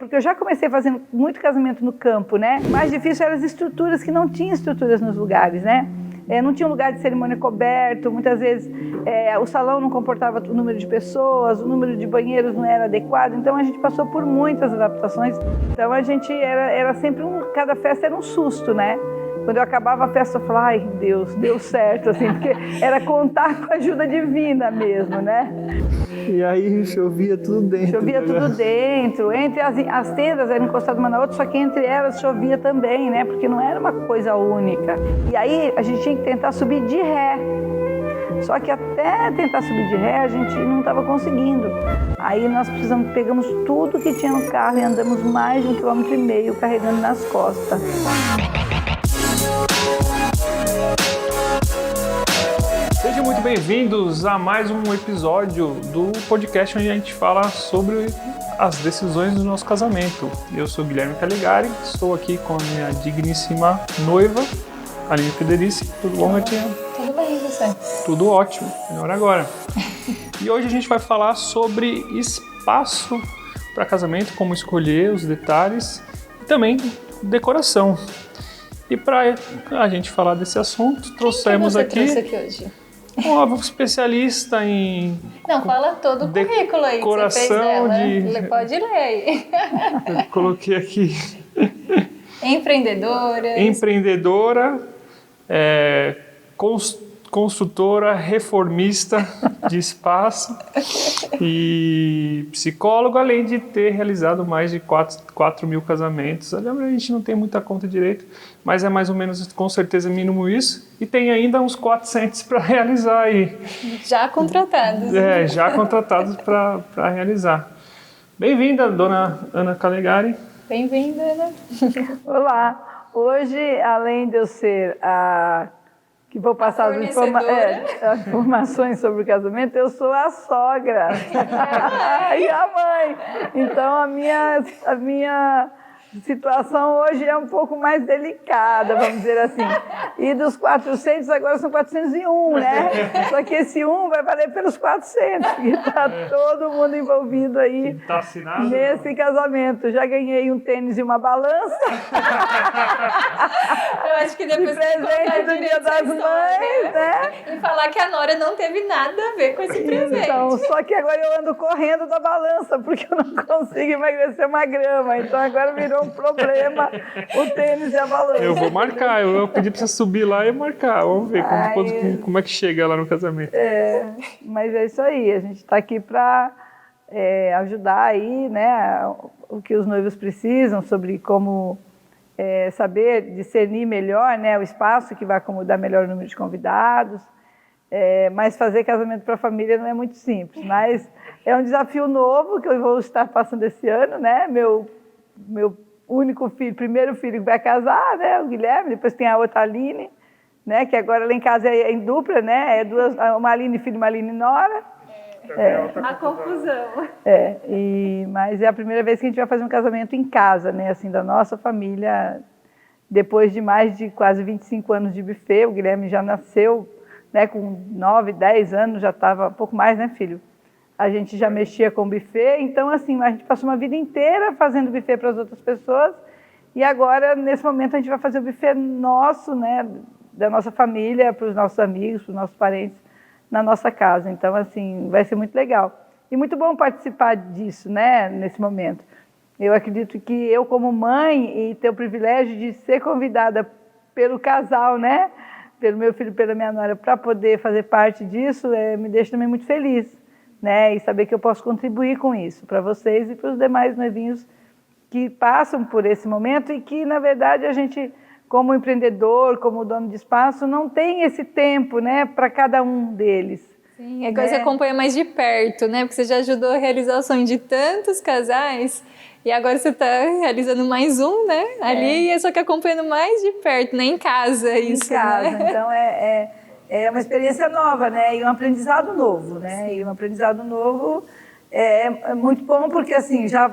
porque eu já comecei fazendo muito casamento no campo, né? O mais difícil eram as estruturas, que não tinha estruturas nos lugares, né? Não tinha um lugar de cerimônia coberto, muitas vezes o salão não comportava o número de pessoas, o número de banheiros não era adequado, então a gente passou por muitas adaptações. Então a gente era sempre cada festa era um susto, né? Quando eu acabava a festa, eu falava, ai Deus, deu certo, assim, porque era contar com a ajuda divina mesmo, né? E aí chovia tudo dentro. Chovia tudo dentro, entre as tendas eram encostadas uma na outra, só que entre elas chovia também, né? Porque não era uma coisa única. E aí a gente tinha que tentar subir de ré. Só que até tentar subir de ré a gente não estava conseguindo. Aí nós pegamos tudo que tinha no carro e andamos mais de 1,5 km carregando nas costas. Sejam muito bem-vindos a mais um episódio do podcast onde a gente fala sobre as decisões do nosso casamento. Eu sou Guilherme Caligari, estou aqui com a minha digníssima noiva, Aline Federici. Tudo bom, Gatinha? Tudo bem, você? Tudo ótimo, melhor agora. E hoje a gente vai falar sobre espaço para casamento, como escolher os detalhes e também decoração. E para a gente falar desse assunto, trouxemos Quem aqui... trouxe aqui hoje? Um especialista em... Não, fala todo o currículo aí que você fez dela. Pode ler aí. Eu coloquei aqui... Empreendedora, construtora, reformista de espaço e psicólogo, além de ter realizado mais de 4 mil casamentos. A gente não tem muita conta direito, mas é mais ou menos, com certeza, mínimo isso. E tem ainda uns 400 para realizar aí. Já contratados. Já contratados para realizar. Bem-vinda, dona Ana Caligari. Bem-vinda, Ana. Olá. Hoje, além de eu ser a que vou passar as informações sobre o casamento, eu sou a sogra e a mãe. Então a minha situação hoje é um pouco mais delicada, vamos dizer assim. E dos 400, agora são 401, né? Só que esse 1 vai valer pelos 400, que está todo mundo envolvido aí tá assinado, nesse casamento. Já ganhei um tênis e uma balança. Eu acho que depois de presente do Dia das Mães, né? E falar que a nora não teve nada a ver com esse presente. Então, só que agora eu ando correndo da balança, porque eu não consigo emagrecer 1 grama. Então agora virou um problema o tênis e a balança. Eu vou marcar, eu pedi pra você subir lá e marcar. Vamos ver como é que chega lá no casamento. Mas é isso aí, a gente está aqui para ajudar aí, né, o que os noivos precisam sobre como saber discernir melhor, né, o espaço que vai acomodar melhor o número de convidados. Mas fazer casamento para a família não é muito simples, mas é um desafio novo que eu vou estar passando esse ano, né? Meu único filho, primeiro filho que vai casar, né? O Guilherme, depois tem a outra Aline, né? Que agora lá em casa é em dupla, né? Uma Aline filho e uma Aline nora. A confusão. Mas é a primeira vez que a gente vai fazer um casamento em casa, né? Assim, da nossa família, depois de mais de quase 25 anos de buffet. O Guilherme já nasceu, né, com 9, 10 anos, já estava, um pouco mais, né, filho? A gente já mexia com buffet, então, assim, a gente passou uma vida inteira fazendo buffet para as outras pessoas e agora, nesse momento, a gente vai fazer o buffet nosso, né, da nossa família, para os nossos amigos, para os nossos parentes, na nossa casa. Então, assim, vai ser muito legal. E muito bom participar disso, né, nesse momento. Eu acredito que eu, como mãe, e ter o privilégio de ser convidada pelo casal, né, pelo meu filho e pela minha nora, para poder fazer parte disso, me deixa também muito feliz, né? E saber que eu posso contribuir com isso para vocês e para os demais noivinhos que passam por esse momento e que, na verdade, a gente, como empreendedor, como dono de espaço, não tem esse tempo, né, para cada um deles. Sim, agora você acompanha mais de perto, né? Porque você já ajudou a realizar o sonho de tantos casais e agora você está realizando mais um, né? Ali, só que acompanhando mais de perto, né? Em casa, isso, em casa, né? Então é uma experiência nova, né? E um aprendizado novo, né? E um aprendizado novo é muito bom porque, assim, já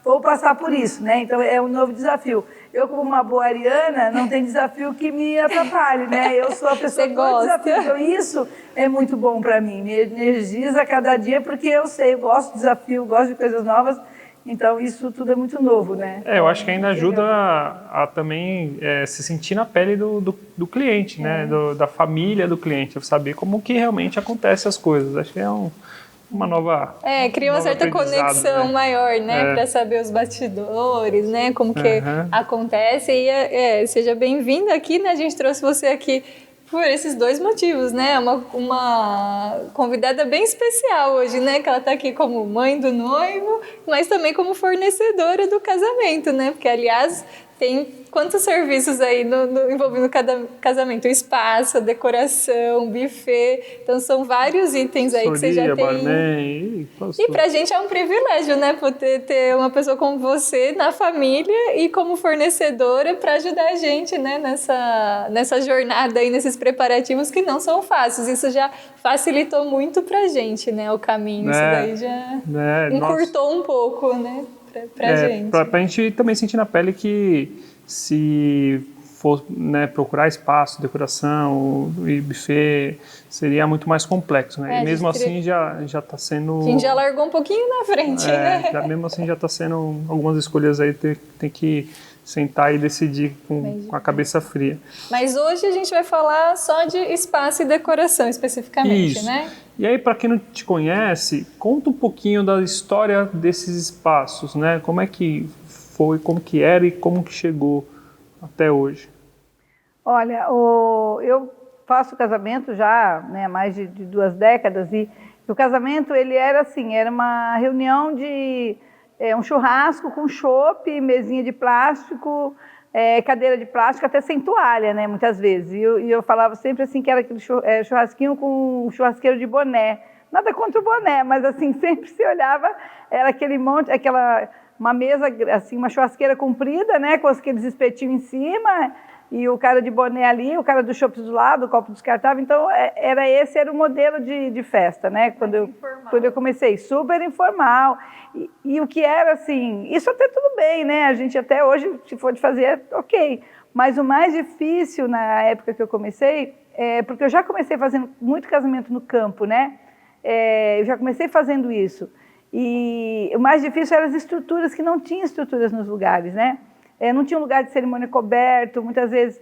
vou passar por isso, né? Então é um novo desafio. Eu, como uma boa ariana, não tem desafio que me atrapalhe, né? Eu sou a pessoa que gosta de desafio. Então isso é muito bom para mim. Me energiza a cada dia porque eu gosto de desafio, gosto de coisas novas. Então, isso tudo é muito novo, né? Eu acho que ainda ajuda a também se sentir na pele do cliente, né? Da família do cliente, saber como que realmente acontecem as coisas. Acho que é uma nova... cria uma certa conexão, né? Maior, né? Para saber os bastidores, né? Como que acontece. E seja bem-vinda aqui, né? A gente trouxe você aqui por esses dois motivos, né? Uma convidada bem especial hoje, né? Que ela está aqui como mãe do noivo, mas também como fornecedora do casamento, né? Porque, aliás, tem quantos serviços aí envolvendo cada casamento? O espaço, a decoração, buffet. Então, são vários itens aí que você já tem. Barman, e pra gente é um privilégio, né? Poder ter uma pessoa como você na família e como fornecedora para ajudar a gente, né? Nessa jornada aí, nesses preparativos que não são fáceis. Isso já facilitou muito pra gente, né? O caminho. Isso daí já encurtou um pouco, né? Pra gente. Pra gente também sentir na pele que se for, né, procurar espaço, decoração e buffet, seria muito mais complexo, né? E mesmo assim já está sendo... A gente já largou um pouquinho na frente, né? Mesmo assim já está sendo algumas escolhas aí, tem que sentar e decidir com a cabeça fria. Mas hoje a gente vai falar só de espaço e decoração especificamente, Isso. né? E aí, para quem não te conhece, conta um pouquinho da história desses espaços, né? Como é que foi, como que era e como que chegou até hoje. Olha, eu faço casamento já, né, há mais de 2 décadas e o casamento ele era assim, era uma reunião de um churrasco com chopp, mesinha de plástico, cadeira de plástico, até sem toalha, né, muitas vezes. E eu falava sempre assim que era aquele churrasquinho com um churrasqueiro de boné. Nada contra o boné, mas assim, sempre se olhava, era aquele monte, uma mesa, assim, uma churrasqueira comprida, né, com aqueles espetinhos em cima, e o cara de boné ali, o cara do chopp do lado, o copo descartável. Então, era o modelo de festa, né, quando eu comecei, super informal. E o que era, assim, isso até tudo bem, né, a gente até hoje, se for de fazer, ok. Mas o mais difícil na época que eu comecei, porque eu já comecei fazendo muito casamento no campo, né, eu já comecei fazendo isso. E o mais difícil eram as estruturas, que não tinha estruturas nos lugares, né? Não tinha um lugar de cerimônia coberto, muitas vezes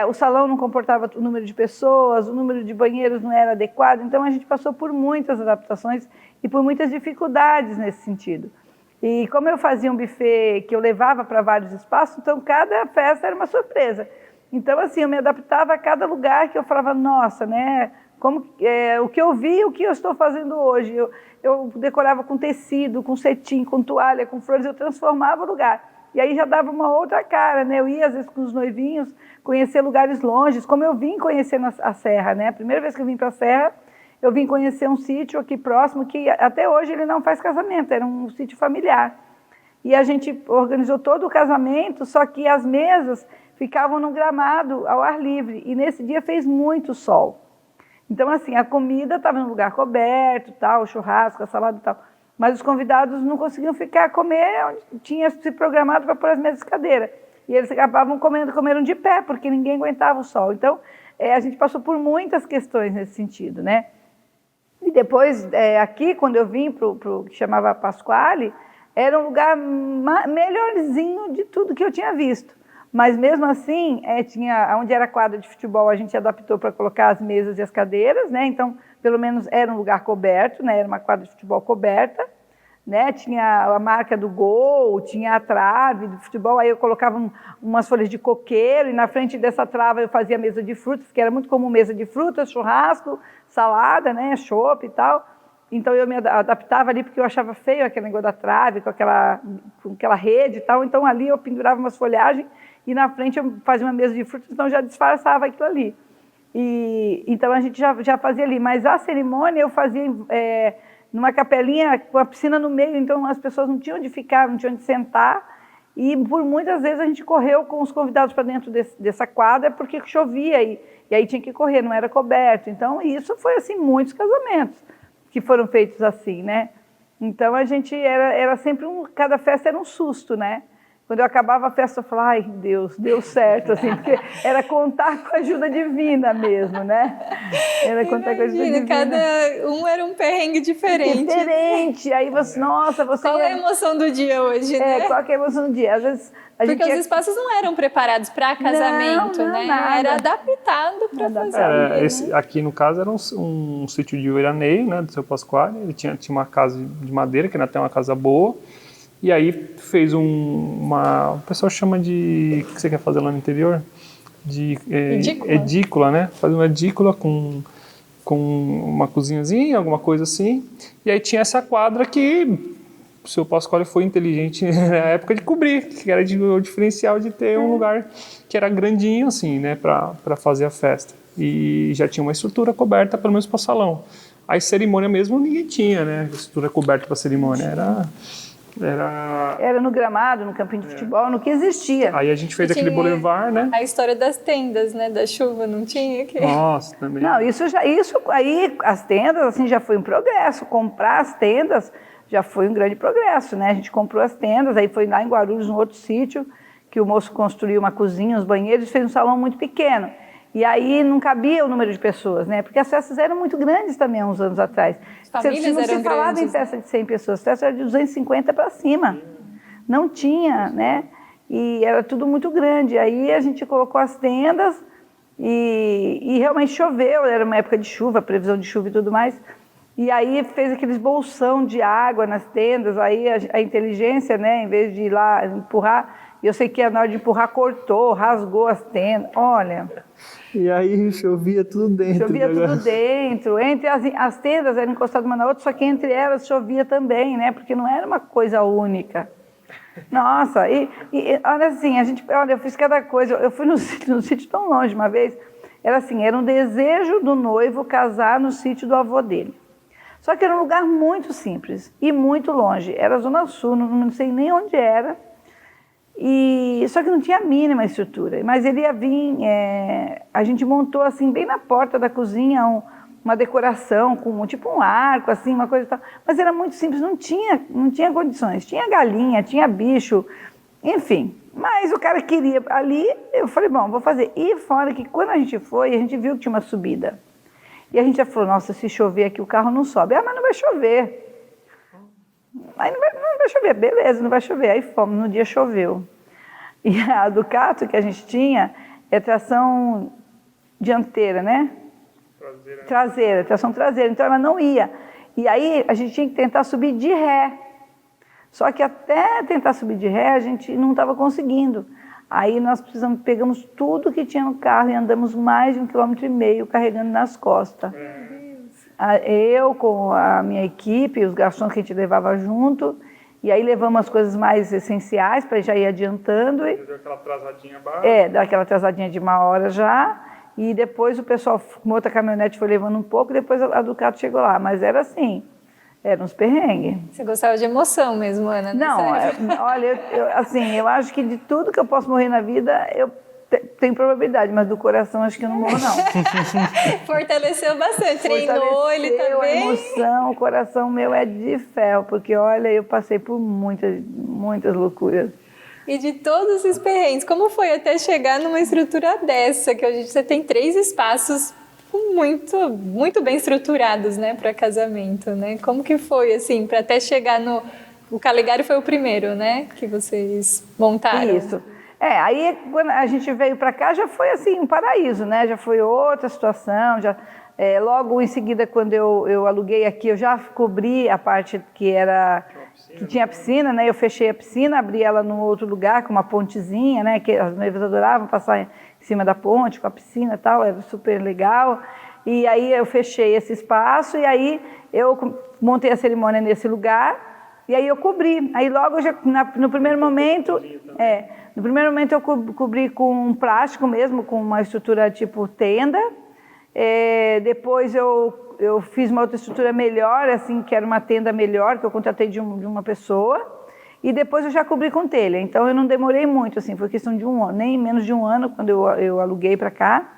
o salão não comportava o número de pessoas, o número de banheiros não era adequado, então a gente passou por muitas adaptações e por muitas dificuldades nesse sentido. E como eu fazia um buffet que eu levava para vários espaços, então cada festa era uma surpresa. Então, assim, eu me adaptava a cada lugar que eu falava, nossa, né? O que eu vi, o que eu estou fazendo hoje. Eu decorava com tecido, com cetim, com toalha, com flores, eu transformava o lugar. E aí já dava uma outra cara, né? Eu ia, às vezes, com os noivinhos, conhecer lugares longes, como eu vim conhecer a Serra, né? A primeira vez que eu vim para a Serra, eu vim conhecer um sítio aqui próximo, que até hoje ele não faz casamento, era um sítio familiar. E a gente organizou todo o casamento, só que as mesas ficavam no gramado, ao ar livre, e nesse dia fez muito sol. Então, assim, a comida estava no lugar coberto, tal, o churrasco, a salada e tal. Mas os convidados não conseguiam ficar a comer onde tinha se programado para pôr as mesas de cadeira. E eles acabavam comeram de pé, porque ninguém aguentava o sol. Então, a gente passou por muitas questões nesse sentido, né? E depois, aqui, quando eu vim para o que chamava Pasquale, era um lugar melhorzinho de tudo que eu tinha visto. Mas mesmo assim, onde era a quadra de futebol, a gente adaptou para colocar as mesas e as cadeiras, né? Então, pelo menos era um lugar coberto, né? Era uma quadra de futebol coberta, né? Tinha a marca do gol, tinha a trave do futebol, aí eu colocava umas folhas de coqueiro e na frente dessa trava eu fazia mesa de frutas, que era muito comum mesa de frutas, churrasco, salada, né? Chopp e tal. Então eu me adaptava ali porque eu achava feio aquele negócio da trave, com aquela rede e tal. Então ali eu pendurava umas folhagens e na frente eu fazia uma mesa de frutas, então já disfarçava aquilo ali. Então a gente já fazia ali. Mas a cerimônia eu fazia numa capelinha com a piscina no meio, então as pessoas não tinham onde ficar, não tinham onde sentar. E por muitas vezes a gente correu com os convidados para dentro dessa quadra porque chovia e aí tinha que correr, não era coberto. Então isso foi assim, muitos casamentos que foram feitos assim, né? Então a gente era sempre cada festa era um susto, né? Quando eu acabava a festa, eu falava, ai, Deus, deu certo, assim, porque era contar com a ajuda divina mesmo, né? Era contar com a ajuda divina. Cada um era um perrengue diferente. Diferente. Aí você, nossa, você... Qual é a emoção do dia hoje, né? Qual que é a emoção do dia? Às vezes... Porque os espaços não eram preparados para casamento, não, né? nada. Era adaptado para fazer. Aqui no caso era um sítio de veraneio, né, do seu Pasquale. Ele tinha uma casa de madeira, que era até uma casa boa. E aí fez o pessoal chama de... O que você quer fazer lá no interior? Edícula, né? Fazer uma edícula com uma cozinhazinha, alguma coisa assim. E aí tinha essa quadra que o seu Pasquale foi inteligente na época de cobrir, que era o diferencial de ter um lugar que era grandinho assim, né, para fazer a festa. E já tinha uma estrutura coberta, pelo menos para o salão. Aí cerimônia mesmo ninguém tinha, né? Estrutura coberta para cerimônia. Era no gramado, no campinho de futebol, no que existia. Aí a gente fez aquele boulevard, né? A história das tendas, né? Da chuva, não tinha? Nossa, também. Não, isso aí, as tendas, assim, já foi um progresso. Comprar as tendas já foi um grande progresso, né? A gente comprou as tendas, aí foi lá em Guarulhos, num outro sítio, que o moço construiu uma cozinha, uns banheiros, fez um salão muito pequeno. E aí não cabia o número de pessoas, né? Porque as festas eram muito grandes também há uns anos atrás. Famílias eram falava grandes, em festa de 100 pessoas, festa era de 250 para cima. Não tinha, né? E era tudo muito grande. Aí a gente colocou as tendas e realmente choveu, era uma época de chuva, previsão de chuva e tudo mais. E aí fez aqueles bolsão de água nas tendas, aí a inteligência, né, em vez de ir lá empurrar, e eu sei que na hora de empurrar cortou, rasgou as tendas, olha. E aí chovia tudo dentro. Chovia tudo dentro, entre as tendas eram encostadas uma na outra, só que entre elas chovia também, né, porque não era uma coisa única. Nossa, e olha assim, eu fiz cada coisa, eu fui no sítio tão longe uma vez, era um desejo do noivo casar no sítio do avô dele. Só que era um lugar muito simples e muito longe. Era a Zona Sul, não sei nem onde era. Só que não tinha a mínima estrutura. Mas ele ia vir... a gente montou assim, bem na porta da cozinha, uma decoração com tipo um arco, assim, uma coisa e tal. Mas era muito simples, não tinha condições. Tinha galinha, tinha bicho, enfim. Mas o cara queria ali, eu falei, bom, vou fazer. E fora que quando a gente foi, a gente viu que tinha uma subida. E a gente já falou, nossa, se chover aqui o carro não sobe. Mas não vai chover. Aí não vai chover, beleza, não vai chover. Aí fomos, no dia choveu. E a Ducato que a gente tinha é tração dianteira, né? Traseira, tração traseira. Então ela não ia. E aí a gente tinha que tentar subir de ré. Só que até tentar subir de ré a gente não estava conseguindo. Aí nós pegamos tudo que tinha no carro e andamos mais de 1,5 km carregando nas costas. Eu com a minha equipe, os garçons que a gente levava junto, e aí levamos as coisas mais essenciais para já ir adiantando. Deu aquela atrasadinha básica. Deu aquela atrasadinha de 1 hora já, e depois o pessoal, com outra caminhonete, foi levando um pouco, depois a Ducato chegou lá, mas era assim. Era uns perrengues. Você gostava de emoção mesmo, Ana? Não, olha, eu acho que de tudo que eu posso morrer na vida, eu tenho probabilidade, mas do coração acho que eu não morro, não. Fortaleceu bastante, treinou ele também. A emoção, o coração meu é de ferro, porque olha, eu passei por muitas loucuras. E de todos esses perrengues, como foi até chegar numa estrutura dessa, que hoje você tem 3 espaços muito bem estruturados, né, para casamento, né? Como que foi, assim, para até chegar no... O Calegari foi o primeiro, né, que vocês montaram. Isso. Aí quando a gente veio para cá já foi assim um paraíso, né? Já foi outra situação, logo em seguida quando eu aluguei aqui, eu já cobri a parte que tinha piscina, né? Eu fechei a piscina, abri ela num outro lugar com uma pontezinha, né? Que as noivas adoravam passar em cima da ponte com a piscina e tal, era super legal. E aí eu fechei esse espaço e aí eu montei a cerimônia nesse lugar e aí eu cobri. Aí logo no primeiro momento, eu cobri com um plástico mesmo, com uma estrutura tipo tenda. Depois eu fiz uma outra estrutura melhor, assim, que era uma tenda melhor, que eu contratei de uma pessoa. E depois eu já cobri com telha. Então eu não demorei muito, assim, foi questão de um ano, nem menos de um ano, quando eu aluguei para cá.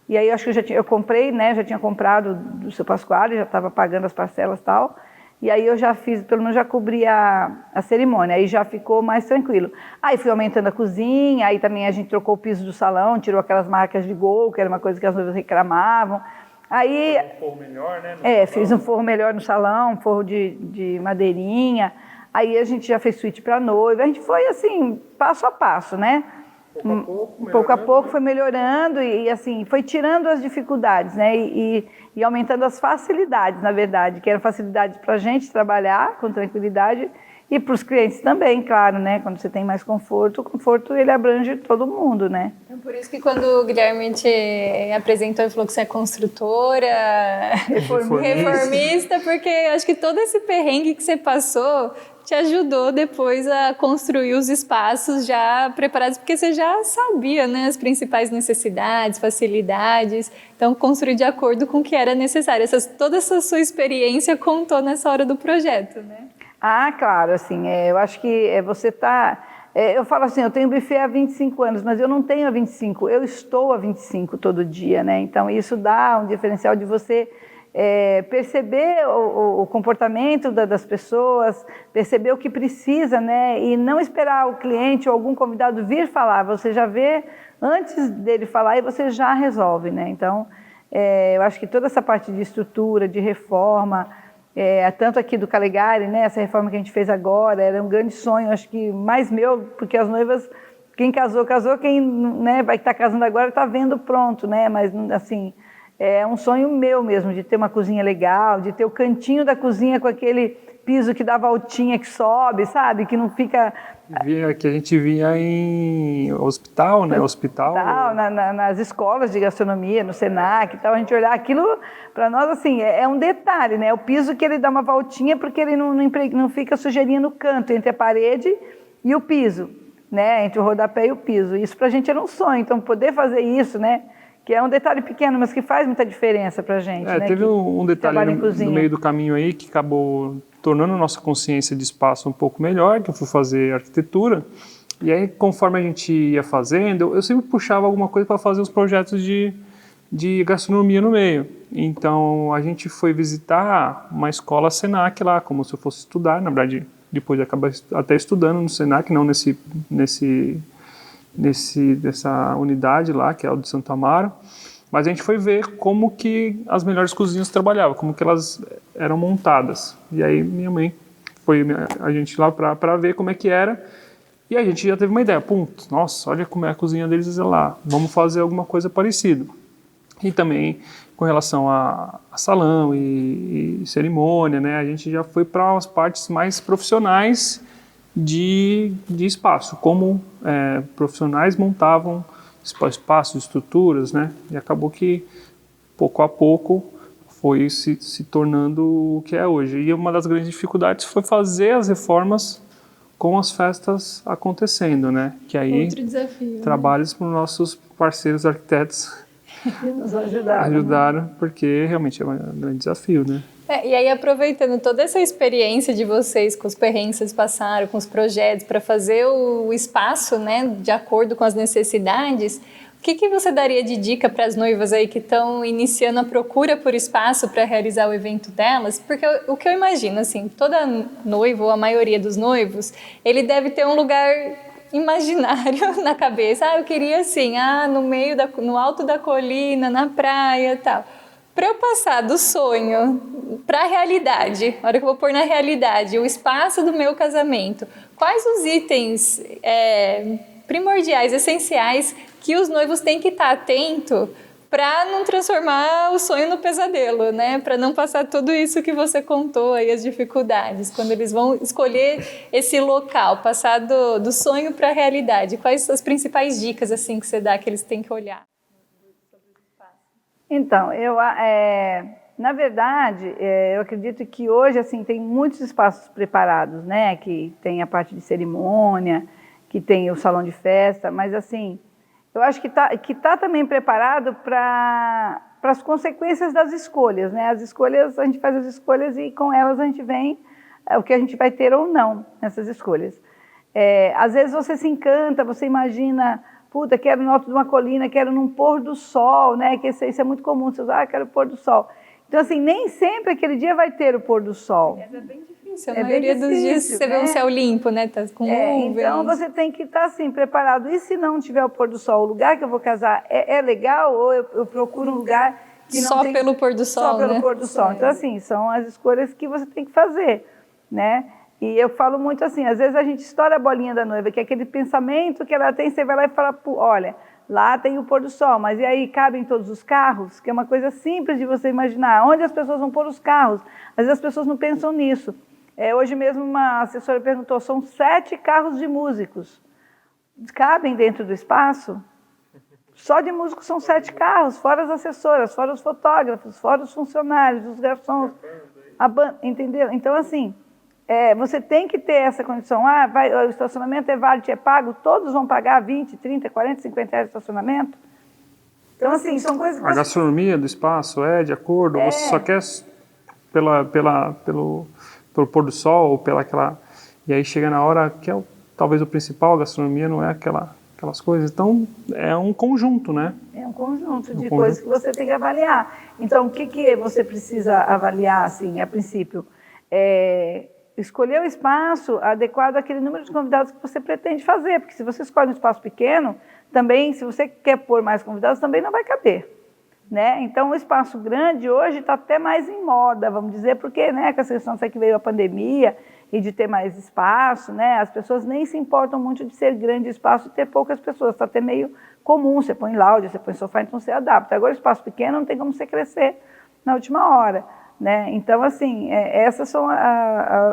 E aí eu acho que eu comprei, né, já tinha comprado do seu Pasquale, já estava pagando as parcelas e tal. e aí eu já fiz, pelo menos já cobri a cerimônia, aí já ficou mais tranquilo. Aí fui aumentando a cozinha, aí também a gente trocou o piso do salão, tirou aquelas marcas de gol, que era uma coisa que as noivas reclamavam. Aí, um forro melhor, né? Fiz um forro melhor no salão, um forro de madeirinha. Aí a gente já fez suíte para noiva. A gente foi assim, passo a passo, né? Pouco a pouco foi melhorando e assim, foi tirando as dificuldades, né? E aumentando as facilidades, na verdade, que eram facilidades para a gente trabalhar com tranquilidade e para os clientes também, claro, né? Quando você tem mais conforto, o conforto ele abrange todo mundo, né? É por isso que quando o Guilherme te apresentou e falou que você é construtora, reformista, porque acho que todo esse perrengue que você passou te ajudou depois a construir os espaços já preparados, porque você já sabia, né, as principais necessidades, facilidades, então construir de acordo com o que era necessário. Toda essa sua experiência contou nessa hora do projeto, né? Ah, claro, assim, eu acho que você está... eu falo assim, eu tenho buffet há 25 anos, mas eu não tenho há 25, eu estou há 25 todo dia, né? Então isso dá um diferencial de você perceber o comportamento das pessoas, perceber o que precisa, né? E não esperar o cliente ou algum convidado vir falar, você já vê antes dele falar e você já resolve, né? Então, eu acho que toda essa parte de estrutura, de reforma, tanto aqui do Calegari, né? Essa reforma que a gente fez agora, era um grande sonho, acho que mais meu, porque as noivas, quem casou, casou, quem, né, vai estar casando agora está vendo pronto, né? Mas, assim... é um sonho meu mesmo, de ter uma cozinha legal, de ter o cantinho da cozinha com aquele piso que dá voltinha, que sobe, sabe? Que não fica... Que a gente via em hospital, né? Nas escolas de gastronomia, no Senac e tal, a gente olhar aquilo, para nós, assim, é um detalhe, né? O piso que ele dá uma voltinha porque ele não fica sujeirinha no canto, entre a parede e o piso, né? Entre o rodapé e o piso. Isso pra gente era um sonho, então poder fazer isso, né? Que é um detalhe pequeno, mas que faz muita diferença para a gente. Né? Teve um detalhe no meio do caminho aí que acabou tornando a nossa consciência de espaço um pouco melhor, que eu fui fazer arquitetura. E aí, conforme a gente ia fazendo, eu sempre puxava alguma coisa para fazer os projetos de gastronomia no meio. Então, a gente foi visitar uma escola Senac lá, como se eu fosse estudar. Na verdade, depois eu acabei até estudando no Senac, não dessa unidade lá, que é o de Santo Amaro, mas a gente foi ver como que as melhores cozinhas trabalhavam, como que elas eram montadas. E aí minha mãe foi a gente lá para ver como é que era, e a gente já teve uma ideia, nossa, olha como é a cozinha deles lá, vamos fazer alguma coisa parecida. E também com relação a salão e cerimônia, né, a gente já foi para as partes mais profissionais de espaço, como profissionais montavam espaços, estruturas, né? E acabou que, pouco a pouco, foi se tornando o que é hoje. E uma das grandes dificuldades foi fazer as reformas com as festas acontecendo, né? Que aí, outro desafio, trabalhos para os nossos parceiros arquitetos nos ajudaram, porque realmente é um grande desafio, né? E aí, aproveitando toda essa experiência de vocês, com os perrengues que vocês passaram, com os projetos, para fazer o espaço, né, de acordo com as necessidades, o que você daria de dica para as noivas aí que estão iniciando a procura por espaço para realizar o evento delas? Porque o que eu imagino, assim, toda noiva, ou a maioria dos noivos, ele deve ter um lugar imaginário na cabeça. Eu queria assim, no alto da colina, na praia e tal. Para eu passar do sonho para a realidade, a hora que eu vou pôr na realidade, o espaço do meu casamento, quais os itens primordiais, essenciais, que os noivos têm que estar atento para não transformar o sonho no pesadelo, né? Para não passar tudo isso que você contou aí, as dificuldades, quando eles vão escolher esse local, passar do sonho para a realidade. Quais as principais dicas assim que você dá que eles têm que olhar? Então, na verdade, eu acredito que hoje assim, tem muitos espaços preparados, né? Que tem a parte de cerimônia, que tem o salão de festa, mas assim, eu acho que tá também preparado para as consequências das escolhas, né? As escolhas, a gente faz as escolhas e com elas a gente vem o que a gente vai ter ou não nessas escolhas. Às vezes você se encanta, você imagina... quero no alto de uma colina, quero num pôr do sol, né? Que isso é muito comum, você fala, quero pôr do sol. Então, assim, nem sempre aquele dia vai ter o pôr do sol. É bem difícil. A maioria dos dias você vê um céu limpo, né? Tá com nuvens. Então, você tem que estar, assim, preparado. E se não tiver o pôr do sol, o lugar que eu vou casar é legal ou eu procuro um lugar que não só tem... pelo pôr do sol, Só pelo pôr do sol. Então, assim, são as escolhas que você tem que fazer, né? E eu falo muito assim, às vezes a gente estoura a bolinha da noiva, que é aquele pensamento que ela tem, você vai lá e fala, olha, lá tem o pôr do sol, mas e aí, cabem todos os carros? Que é uma coisa simples de você imaginar. Onde as pessoas vão pôr os carros? Às vezes as pessoas não pensam nisso. Hoje mesmo uma assessora perguntou, são 7 carros de músicos. Cabem dentro do espaço? Só de músicos são 7 carros, fora as assessoras, fora os fotógrafos, fora os funcionários, os garçons, a banda, entendeu? Então, assim, você tem que ter essa condição. O estacionamento é válido, é pago, todos vão pagar 20, 30, 40, 50 reais de estacionamento. Então, assim, são coisas que A gastronomia do espaço é de acordo, você só quer pelo pôr do sol, ou pela aquela... E aí chega na hora que é talvez o principal, a gastronomia não é aquelas coisas. Então, é um conjunto, né? É um conjunto de coisas que você tem que avaliar. Então, o que você precisa avaliar, assim, a princípio? Escolher o espaço adequado àquele número de convidados que você pretende fazer, porque se você escolhe um espaço pequeno, também, se você quer pôr mais convidados, também não vai caber, né? Então, o espaço grande hoje está até mais em moda, vamos dizer, porque, né, com essa questão que veio a pandemia e de ter mais espaço, né, as pessoas nem se importam muito de ser grande espaço e ter poucas pessoas, está até meio comum, você põe lounge, você põe sofá, então você adapta. Agora, espaço pequeno não tem como você crescer na última hora. Né? Então, assim, essas são,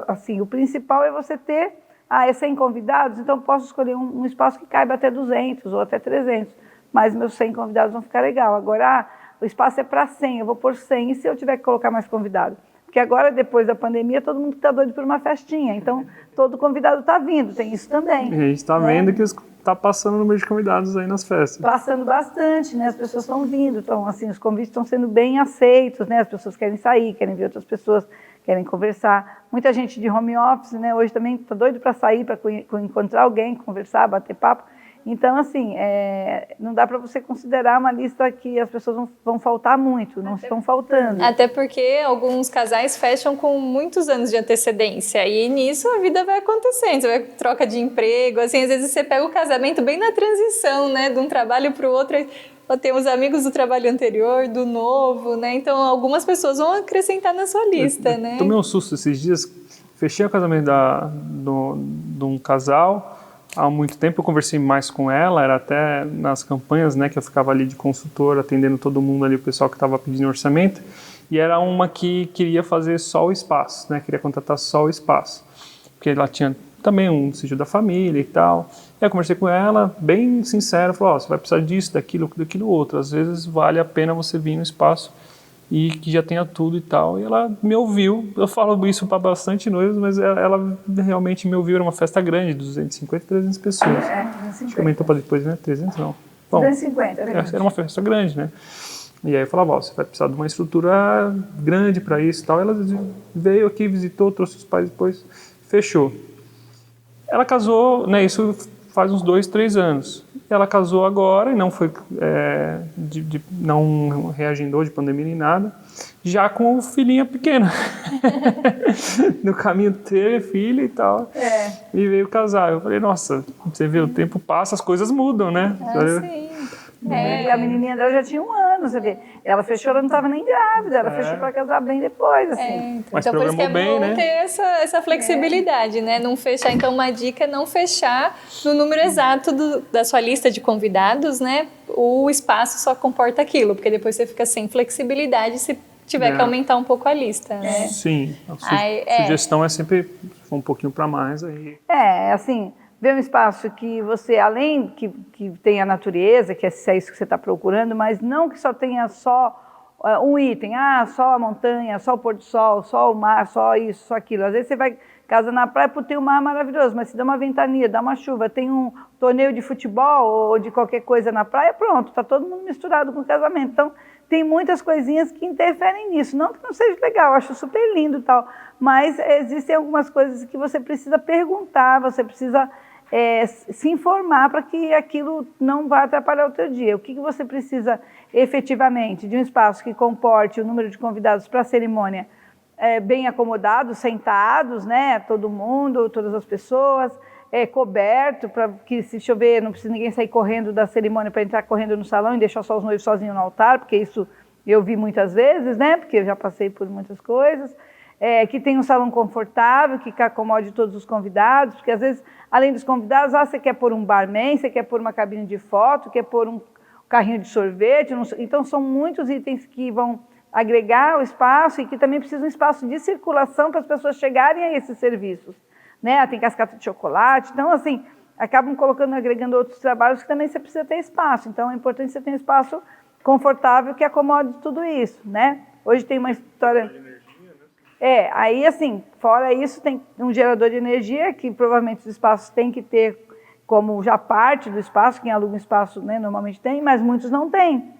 assim, o principal é você ter, é 100 convidados, então posso escolher um espaço que caiba até 200 ou até 300, mas meus 100 convidados vão ficar legal. Agora, o espaço é para 100, eu vou pôr 100, e se eu tiver que colocar mais convidado? Porque agora, depois da pandemia, todo mundo está doido por uma festinha, então todo convidado está vindo, tem isso também. E a gente está vendo que está passando o número de convidados aí nas festas. Passando bastante, né? As pessoas estão vindo, então, assim, os convites estão sendo bem aceitos, né? As pessoas querem sair, querem ver outras pessoas, querem conversar. Muita gente de home office, né? Hoje também está doido para sair, para encontrar alguém, conversar, bater papo. Então, assim, não dá para você considerar uma lista que as pessoas vão faltar muito, não estão faltando. Até porque alguns casais fecham com muitos anos de antecedência e nisso a vida vai acontecendo, você vai troca de emprego, assim, às vezes você pega o casamento bem na transição, né, de um trabalho para o outro, tem os amigos do trabalho anterior, do novo, né, então algumas pessoas vão acrescentar na sua lista, né. Tomei um susto esses dias, fechei o casamento de um casal. Há muito tempo eu conversei mais com ela, era até nas campanhas, né, que eu ficava ali de consultor, atendendo todo mundo ali, o pessoal que estava pedindo orçamento, e era uma que queria fazer só o espaço, né, queria contratar só o espaço, porque ela tinha também um sítio da família e tal. E aí eu conversei com ela, bem sincero, falou, você vai precisar disso, daquilo outro, às vezes vale a pena você vir no espaço e que já tenha tudo e tal. E ela me ouviu, eu falo isso para bastante noivos, mas ela realmente me ouviu, era uma festa grande, 250, 300 pessoas. 250. A gente comentou para depois, né? 300 não. Bom, 250, era uma festa grande, né? E aí eu falava, você vai precisar de uma estrutura grande para isso e tal. Ela veio aqui, visitou, trouxe os pais depois, fechou. Ela casou, né? Isso faz uns 2, 3 anos. Ela casou agora e não foi, não reagendou de pandemia nem nada, já com o filhinho pequeno. No caminho teve filho e tal. E veio casar. Eu falei, nossa, você vê, o tempo passa, as coisas mudam, né? Sim. A menininha dela já tinha 1 ano, você vê. Ela fechou, ela não estava nem grávida, ela fechou para casar bem depois, assim. Mas então, por isso que é bem, bom né? ter essa flexibilidade, né? Não fechar, então uma dica é não fechar no número exato da sua lista de convidados, né? O espaço só comporta aquilo, porque depois você fica sem flexibilidade se tiver que aumentar um pouco a lista, né? Sim, a sugestão é sempre um pouquinho para mais aí. Assim, ver um espaço que você, além que tenha a natureza, que é isso que você está procurando, mas não que só tenha só um item, só a montanha, só o pôr do sol, só o mar, só isso, só aquilo. Às vezes você vai casa na praia, tem um mar maravilhoso, mas se dá uma ventania, dá uma chuva, tem um torneio de futebol ou de qualquer coisa na praia, pronto, está todo mundo misturado com o casamento. Então, tem muitas coisinhas que interferem nisso. Não que não seja legal, eu acho super lindo e tal, mas existem algumas coisas que você precisa perguntar, você precisa se informar para que aquilo não vá atrapalhar o teu dia. O que você precisa efetivamente de um espaço que comporte o número de convidados para a cerimônia bem acomodados, sentados, né, todo mundo, todas as pessoas, coberto, para que se chover não precisa ninguém sair correndo da cerimônia para entrar correndo no salão e deixar só os noivos sozinhos no altar, porque isso eu vi muitas vezes, né, porque eu já passei por muitas coisas. Que tenha um salão confortável, que acomode todos os convidados, porque às vezes, além dos convidados, você quer pôr um barman, você quer pôr uma cabine de foto, quer pôr um carrinho de sorvete, então são muitos itens que vão agregar o espaço e que também precisa de um espaço de circulação para as pessoas chegarem a esses serviços, né? Tem cascata de chocolate, então assim, acabam agregando outros trabalhos que também você precisa ter espaço, então é importante você ter um espaço confortável que acomode tudo isso, né? Hoje tem uma história... aí assim, fora isso, tem um gerador de energia que provavelmente os espaços têm que ter como já parte do espaço, quem aluga um espaço, né, normalmente tem, mas muitos não têm.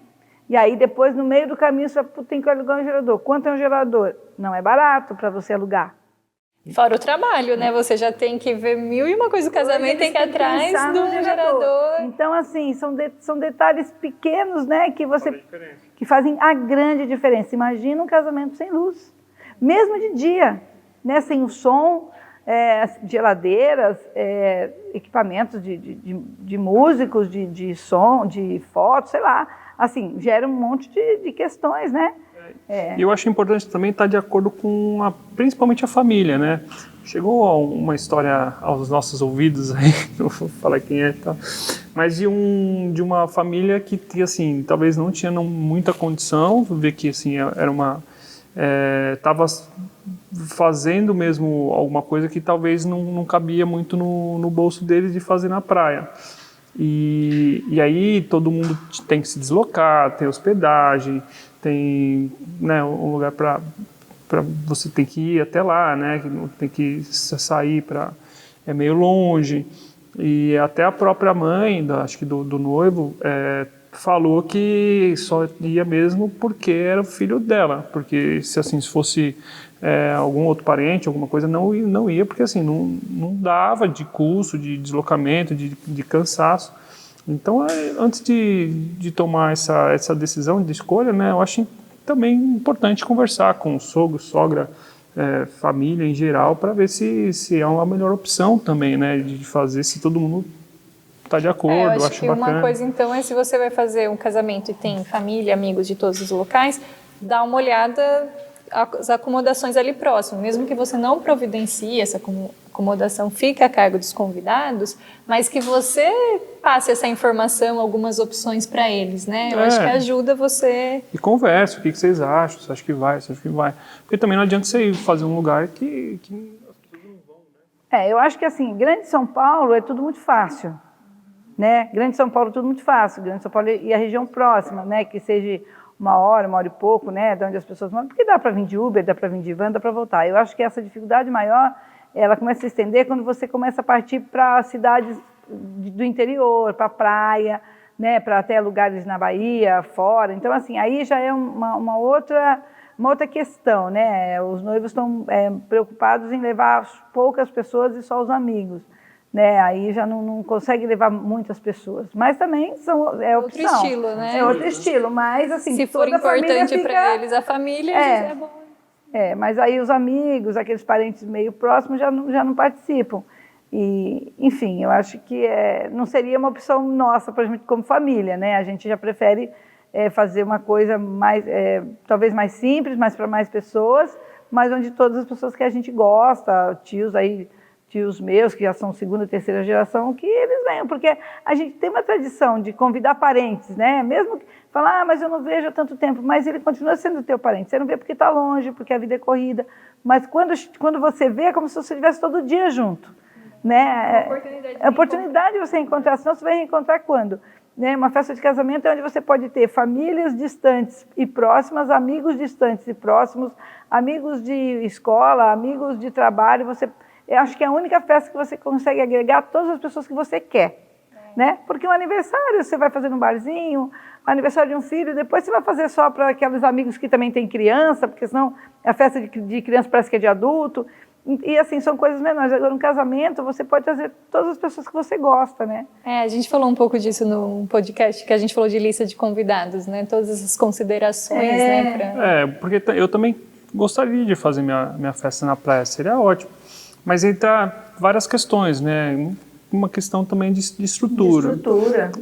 E aí depois, no meio do caminho, você tem que alugar um gerador. Quanto é um gerador? Não é barato para você alugar. Fora o trabalho, né? Você já tem que ver 1001 coisas do casamento, tem que ir atrás de um gerador. Então, assim, são detalhes pequenos, né, que fazem a grande diferença. Imagina um casamento sem luz. Mesmo de dia, né, sem o som, geladeiras, equipamentos de músicos, de som, de fotos, sei lá, assim, gera um monte de questões, né? E eu acho importante também estar de acordo com, principalmente a família, né? Chegou uma história aos nossos ouvidos aí, não vou falar quem é, tá? Mas de uma família que, assim, talvez não tinha muita condição, ver que, assim, era uma... estava fazendo mesmo alguma coisa que talvez não cabia muito no bolso deles de fazer na praia. E aí todo mundo tem que se deslocar, tem hospedagem, tem, né, um lugar para você tem que ir até lá, né, tem que sair é meio longe. E até a própria mãe, acho que do noivo, falou que só ia mesmo porque era o filho dela, porque se fosse algum outro parente, alguma coisa, não ia, porque assim, não dava de custo, de deslocamento, de cansaço. Então, antes de tomar essa decisão de escolha, né, eu acho também importante conversar com o sogro, sogra, família em geral, para ver se é uma melhor opção também, né, de fazer, se todo mundo está de acordo. Eu acho que bacana. Uma coisa, então, se você vai fazer um casamento e tem família, amigos de todos os locais, dá uma olhada as acomodações ali próximo, mesmo que você não providencie essa acomodação, fica a cargo dos convidados, mas que você passe essa informação, algumas opções para eles, né? Eu acho que ajuda você... E conversa, o que vocês acham, você acha que vai, você acha que vai. Porque também não adianta você ir fazer um lugar que as pessoas não vão, né? Eu acho que assim, Grande São Paulo é tudo muito fácil, né? Grande São Paulo é tudo muito fácil, Grande São Paulo e a região próxima, né? Que seja... uma hora e pouco, né, de onde as pessoas moram, porque dá para vir de Uber, dá para vir de van, dá para voltar. Eu acho que essa dificuldade maior, ela começa a se estender quando você começa a partir para cidades do interior, para a praia, né, para até lugares na Bahia, fora. Então, assim, aí já é uma outra questão, né? Os noivos estão preocupados em levar poucas pessoas e só os amigos. Né, aí já não consegue levar muitas pessoas, mas também é opção. Outro estilo, né? É outro estilo, mas assim, se for importante para eles, a família é bom. Mas aí os amigos, aqueles parentes meio próximos já não participam. E, enfim, eu acho que não seria uma opção nossa, por exemplo, como família, né? A gente já prefere fazer uma coisa mais, talvez mais simples, mas para mais pessoas, mas onde todas as pessoas que a gente gosta, tios meus, que já são segunda, terceira geração, que eles venham, porque a gente tem uma tradição de convidar parentes, né? Mesmo que falar, mas eu não vejo há tanto tempo, mas ele continua sendo teu parente. Você não vê porque está longe, porque a vida é corrida, mas quando você vê, é como se você estivesse todo dia junto, né? É oportunidade de você encontrar, senão você vai reencontrar quando? Né? Uma festa de casamento é onde você pode ter famílias distantes e próximas, amigos distantes e próximos, amigos de escola, amigos de trabalho, eu acho que é a única festa que você consegue agregar todas as pessoas que você quer, né? Porque um aniversário você vai fazer num barzinho, aniversário de um filho, depois você vai fazer só para aqueles amigos que também têm criança, porque senão a festa de criança parece que é de adulto. E assim, são coisas menores. Agora, um casamento, você pode trazer todas as pessoas que você gosta, né? A gente falou um pouco disso no podcast, que a gente falou de lista de convidados, né? Todas essas considerações, né? Porque eu também gostaria de fazer minha festa na praia, seria ótimo. Mas entra várias questões, né? Uma questão também de estrutura.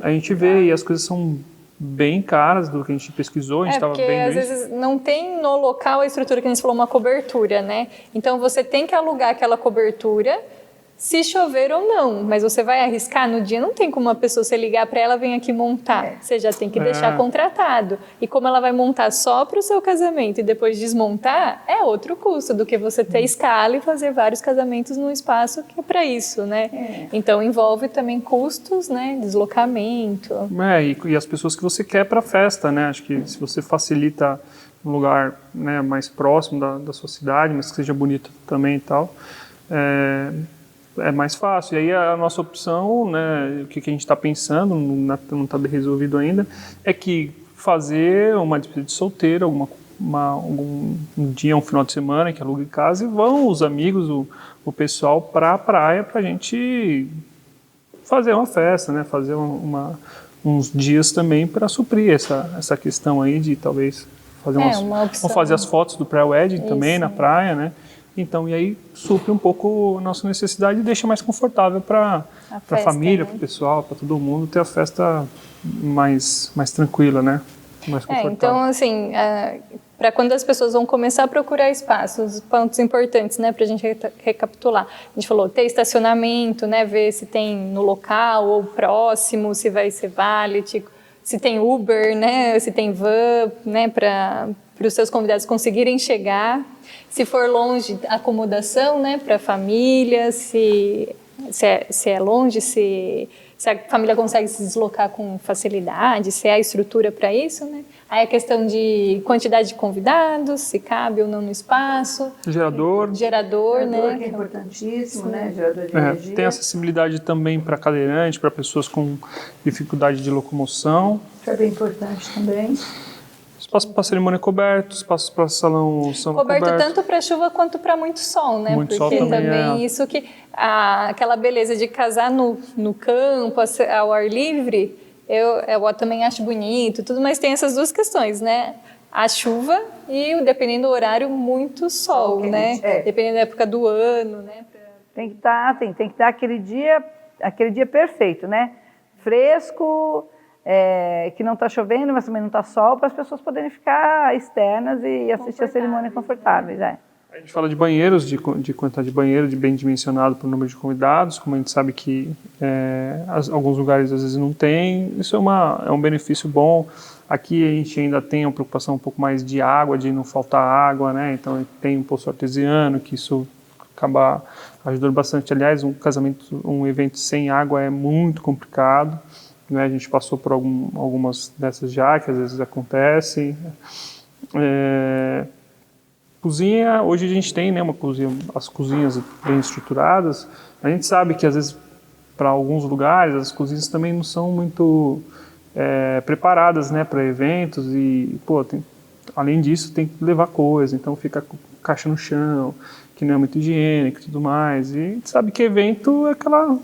A gente vê e as coisas são bem caras do que a gente pesquisou, a gente estava porque vendo às vezes não tem no local a estrutura que a gente falou, uma cobertura, né? Então você tem que alugar aquela cobertura, se chover ou não, mas você vai arriscar no dia, não tem como uma pessoa, você ligar para ela, vem aqui montar, você já tem que deixar contratado. E como ela vai montar só para o seu casamento e depois desmontar, é outro custo do que você ter escala e fazer vários casamentos num espaço que é para isso, né? Então envolve também custos, né? Deslocamento. E as pessoas que você quer para a festa, né? Acho que se você facilita um lugar, né, mais próximo da sua cidade, mas que seja bonito também e tal, é mais fácil. E aí a nossa opção, né, o que a gente está pensando, não está bem resolvido ainda, é que fazer uma despedida de solteiro, um dia, um final de semana, que aluga em casa, e vão os amigos, o pessoal para a praia para a gente fazer uma festa, né, fazer uns dias também para suprir essa questão aí de talvez fazer uma opção. Vamos fazer as fotos do pré-wedding também na praia, né? Então, e aí supre um pouco a nossa necessidade e deixa mais confortável para a família, para o pessoal, para todo mundo ter a festa mais tranquila, né? Mais confortável. Então, assim, para quando as pessoas vão começar a procurar espaços, pontos importantes, né, para a gente recapitular. A gente falou ter estacionamento, né, ver se tem no local ou próximo, se vai ser valet, se tem Uber, né, se tem van, né, para os seus convidados conseguirem chegar. Se for longe, acomodação, né, para a família, se é longe, se a família consegue se deslocar com facilidade, se há estrutura para isso, né? Aí a questão de quantidade de convidados, se cabe ou não no espaço. Gerador, né? Que é importantíssimo, né? Gerador de energia. Tem acessibilidade também para cadeirante, para pessoas com dificuldade de locomoção. Isso é bem importante também. Espaço para cerimônia coberto, espaço para salão coberto. Tanto para chuva quanto para muito sol, né? Muito porque sol também isso que aquela beleza de casar no campo, ao ar livre, eu também acho bonito, tudo, mas tem essas duas questões, né? A chuva e, dependendo do horário, muito sol, né? Dependendo da época do ano, né? Tem que dar aquele dia perfeito, né? Fresco, que não está chovendo, mas também não está sol, para as pessoas poderem ficar externas e assistir a cerimônia confortáveis. A gente fala de banheiros, de quantidade de banheiro, de bem dimensionado para o número de convidados, como a gente sabe que alguns lugares às vezes não tem, isso é um benefício bom. Aqui a gente ainda tem uma preocupação um pouco mais de água, de não faltar água, né? Então tem um poço artesiano, que isso acaba ajudando bastante. Aliás, um evento sem água é muito complicado, né? A gente passou por algumas dessas já, que às vezes acontecem. Cozinha, hoje a gente tem, né, as cozinhas bem estruturadas. A gente sabe que às vezes para alguns lugares as cozinhas também não são muito preparadas, né, para eventos e, além disso tem que levar coisa, então fica caixa no chão, que não é muito higiênico e tudo mais. E a gente sabe que evento é aquela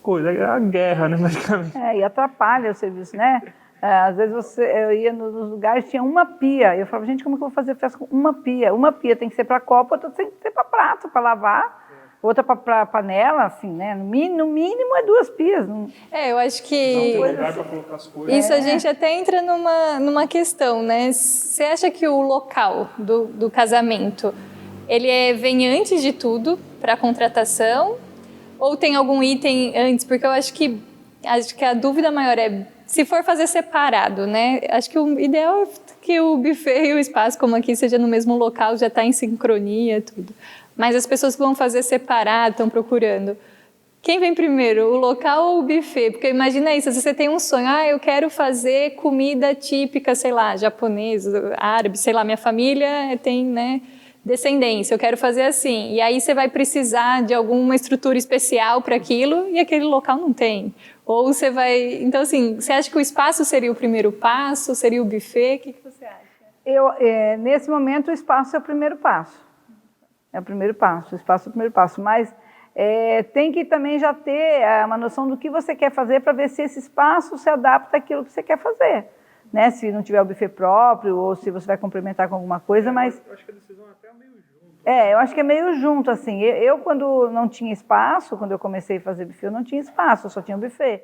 coisa, é a guerra, né, basicamente. E atrapalha o serviço, né? Às vezes eu ia nos lugares, tinha uma pia. Eu falava, gente, como que eu vou fazer festa com uma pia? Uma pia tem que ser para copo, outra tem que ser para prato, para lavar, outra para panela, assim, né? No mínimo é 2 pias. Eu acho que não tem lugar para colocar as coisas. Isso a gente até entra numa questão, né? Você acha que o local do casamento, ele vem antes de tudo para a contratação? Ou tem algum item antes? Porque eu acho que a dúvida maior é, se for fazer separado, né? Acho que o ideal é que o buffet e o espaço, como aqui, seja no mesmo local, já está em sincronia, tudo. Mas as pessoas que vão fazer separado, estão procurando. Quem vem primeiro, o local ou o buffet? Porque imagina isso, se você tem um sonho, eu quero fazer comida típica, sei lá, japonesa, árabe, sei lá, minha família tem, né, descendência, eu quero fazer assim. E aí você vai precisar de alguma estrutura especial para aquilo e aquele local não tem. Ou você vai... Então, assim, você acha que o espaço seria o primeiro passo? Seria o buffet? O que você acha? Nesse momento, o espaço é o primeiro passo. É o primeiro passo, o espaço é o primeiro passo. Mas tem que também já ter uma noção do que você quer fazer para ver se esse espaço se adapta àquilo que você quer fazer. Né? Se não tiver o buffet próprio ou se você vai complementar com alguma coisa, mas... Eu acho que a decisão é até meio junto. eu acho que é meio junto, assim. Eu, quando não tinha espaço, quando eu comecei a fazer buffet, eu não tinha espaço, eu só tinha buffet.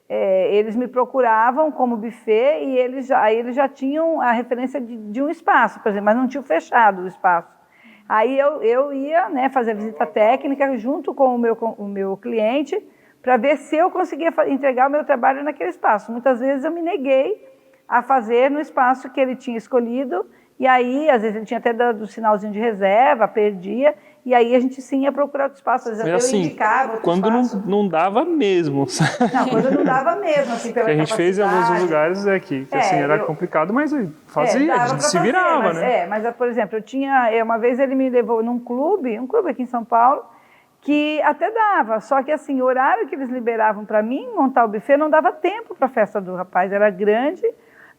Eles me procuravam como buffet e eles já tinham a referência de um espaço, por exemplo, mas não tinham fechado o espaço. Aí eu ia, né, fazer a visita técnica junto com o meu cliente para ver se eu conseguia entregar o meu trabalho naquele espaço. Muitas vezes eu me neguei a fazer no espaço que ele tinha escolhido e aí, às vezes, ele tinha até dado um sinalzinho de reserva, perdia, e aí a gente sim ia procurar outro espaço, às vezes até eu indicava outro quando espaço. não dava mesmo. Não, quando não dava mesmo, assim, pela que a gente fez em alguns lugares que assim, era complicado, mas fazia, a gente se virava, mas, né? Mas, por exemplo, uma vez ele me levou num clube, um clube aqui em São Paulo, que até dava, só que assim, o horário que eles liberavam para mim montar o buffet não dava tempo para a festa do rapaz, era grande,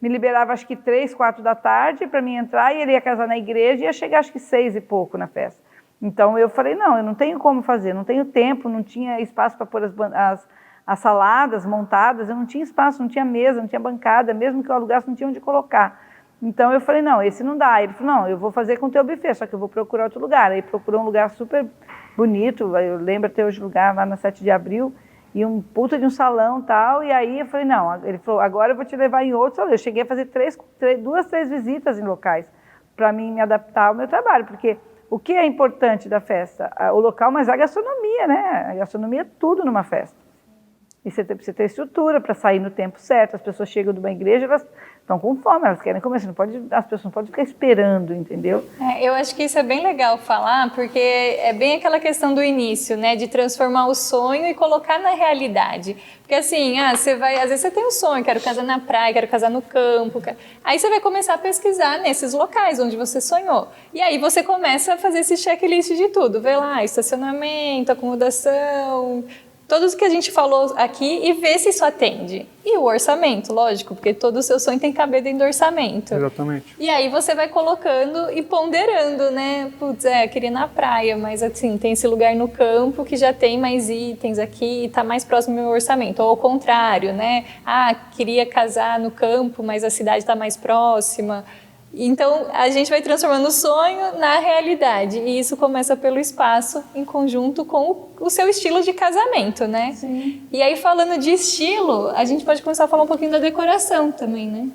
me liberava acho que 3, 4 da tarde para mim entrar e ele ia casar na igreja e ia chegar acho que 6 e pouco na festa. Então eu falei, não, eu não tenho como fazer, não tenho tempo, não tinha espaço para pôr as saladas montadas, eu não tinha espaço, não tinha mesa, não tinha bancada, mesmo que eu alugasse não tinha onde colocar. Então eu falei, não, esse não dá. Ele falou, não, eu vou fazer com o teu buffet, só que eu vou procurar outro lugar. Aí procurou um lugar super bonito, eu lembro até hoje o lugar lá na 7 de abril, e um puta de um salão e tal, e aí eu falei, não, ele falou, agora eu vou te levar em outro salão. Eu cheguei a fazer 2, 3 visitas em locais, para mim me adaptar ao meu trabalho, porque o que é importante da festa? O local, mas a gastronomia, né? A gastronomia é tudo numa festa. E você precisa ter estrutura para sair no tempo certo, as pessoas chegam de uma igreja, elas estão com fome, elas querem comer, as pessoas não podem ficar esperando, entendeu? Eu acho que isso é bem legal falar, porque é bem aquela questão do início, né, de transformar o sonho e colocar na realidade. Porque assim, você vai, às vezes você tem um sonho, quero casar na praia, quero casar no campo, aí você vai começar a pesquisar nesses locais onde você sonhou. E aí você começa a fazer esse checklist de tudo, vê lá, estacionamento, acomodação, todos que a gente falou aqui e ver se isso atende. E o orçamento, lógico, porque todo o seu sonho tem que caber dentro do orçamento. Exatamente. E aí você vai colocando e ponderando, né? Putz, eu queria ir na praia, mas assim, tem esse lugar no campo que já tem mais itens aqui e tá mais próximo do meu orçamento. Ou ao contrário, né? Queria casar no campo, mas a cidade tá mais próxima. Então, a gente vai transformando o sonho na realidade. E isso começa pelo espaço, em conjunto com o seu estilo de casamento, né? Sim. E aí, falando de estilo, a gente pode começar a falar um pouquinho da decoração também, né?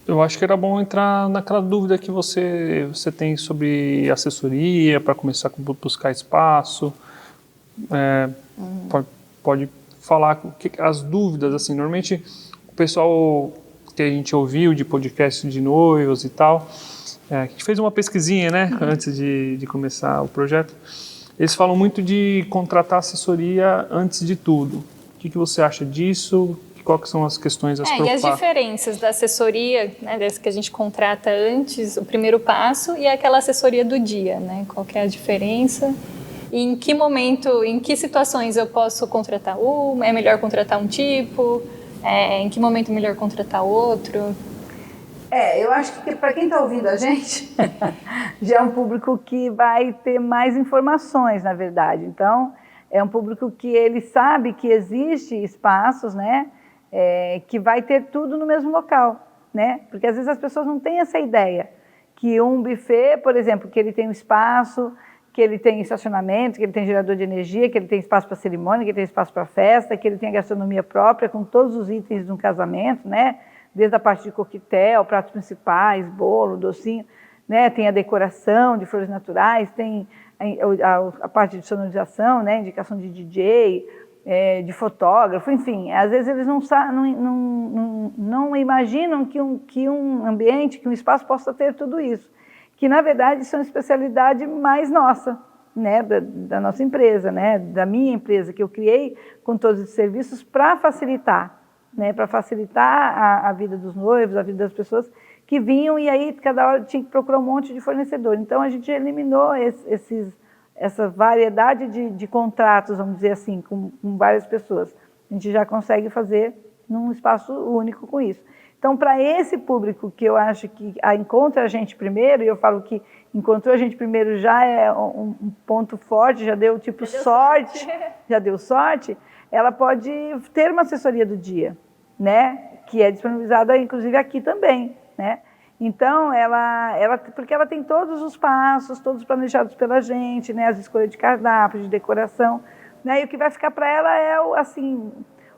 Eu acho que era bom entrar naquela dúvida que você tem sobre assessoria, para começar a buscar espaço. Pode falar as dúvidas, assim, normalmente o pessoal que a gente ouviu de podcast de noivos e tal, a gente fez uma pesquisinha, né, antes de começar o projeto. Eles falam muito de contratar assessoria antes de tudo. O que você acha disso? Quais são as questões a se preocupar? E as diferenças da assessoria, né, dessa que a gente contrata antes, o primeiro passo, e aquela assessoria do dia, né? Qual que é a diferença? E em que momento, em que situações eu posso contratar uma? É melhor contratar um tipo? Em que momento é melhor contratar outro? Eu acho que para quem está ouvindo a gente, já é um público que vai ter mais informações, na verdade. Então, é um público que ele sabe que existe espaços, né, que vai ter tudo no mesmo local, né? Porque às vezes as pessoas não têm essa ideia, que um buffet, por exemplo, que ele tem um espaço, que ele tem estacionamento, que ele tem gerador de energia, que ele tem espaço para cerimônia, que ele tem espaço para festa, que ele tem a gastronomia própria com todos os itens de um casamento, né? Desde a parte de coquetel, pratos principais, bolo, docinho, né? Tem a decoração de flores naturais, tem a parte de sonorização, né? Indicação de DJ, de fotógrafo, enfim. Às vezes eles não imaginam que um ambiente, que um espaço possa ter tudo isso. Que, na verdade, isso é uma especialidade mais nossa, né, da nossa empresa, né, da minha empresa, que eu criei com todos os serviços para facilitar, né, para facilitar a vida dos noivos, a vida das pessoas que vinham e aí cada hora tinha que procurar um monte de fornecedor. Então, a gente eliminou essa variedade de contratos, vamos dizer assim, com várias pessoas. A gente já consegue fazer num espaço único com isso. Então, para esse público que eu acho que encontra a gente primeiro, e eu falo que encontrou a gente primeiro já é um ponto forte, já deu tipo sorte, já deu sorte, ela pode ter uma assessoria do dia, né? Que é disponibilizada inclusive aqui também, né? Então, porque ela tem todos os passos, todos planejados pela gente, né? As escolhas de cardápio, de decoração, né? E o que vai ficar para ela é, assim,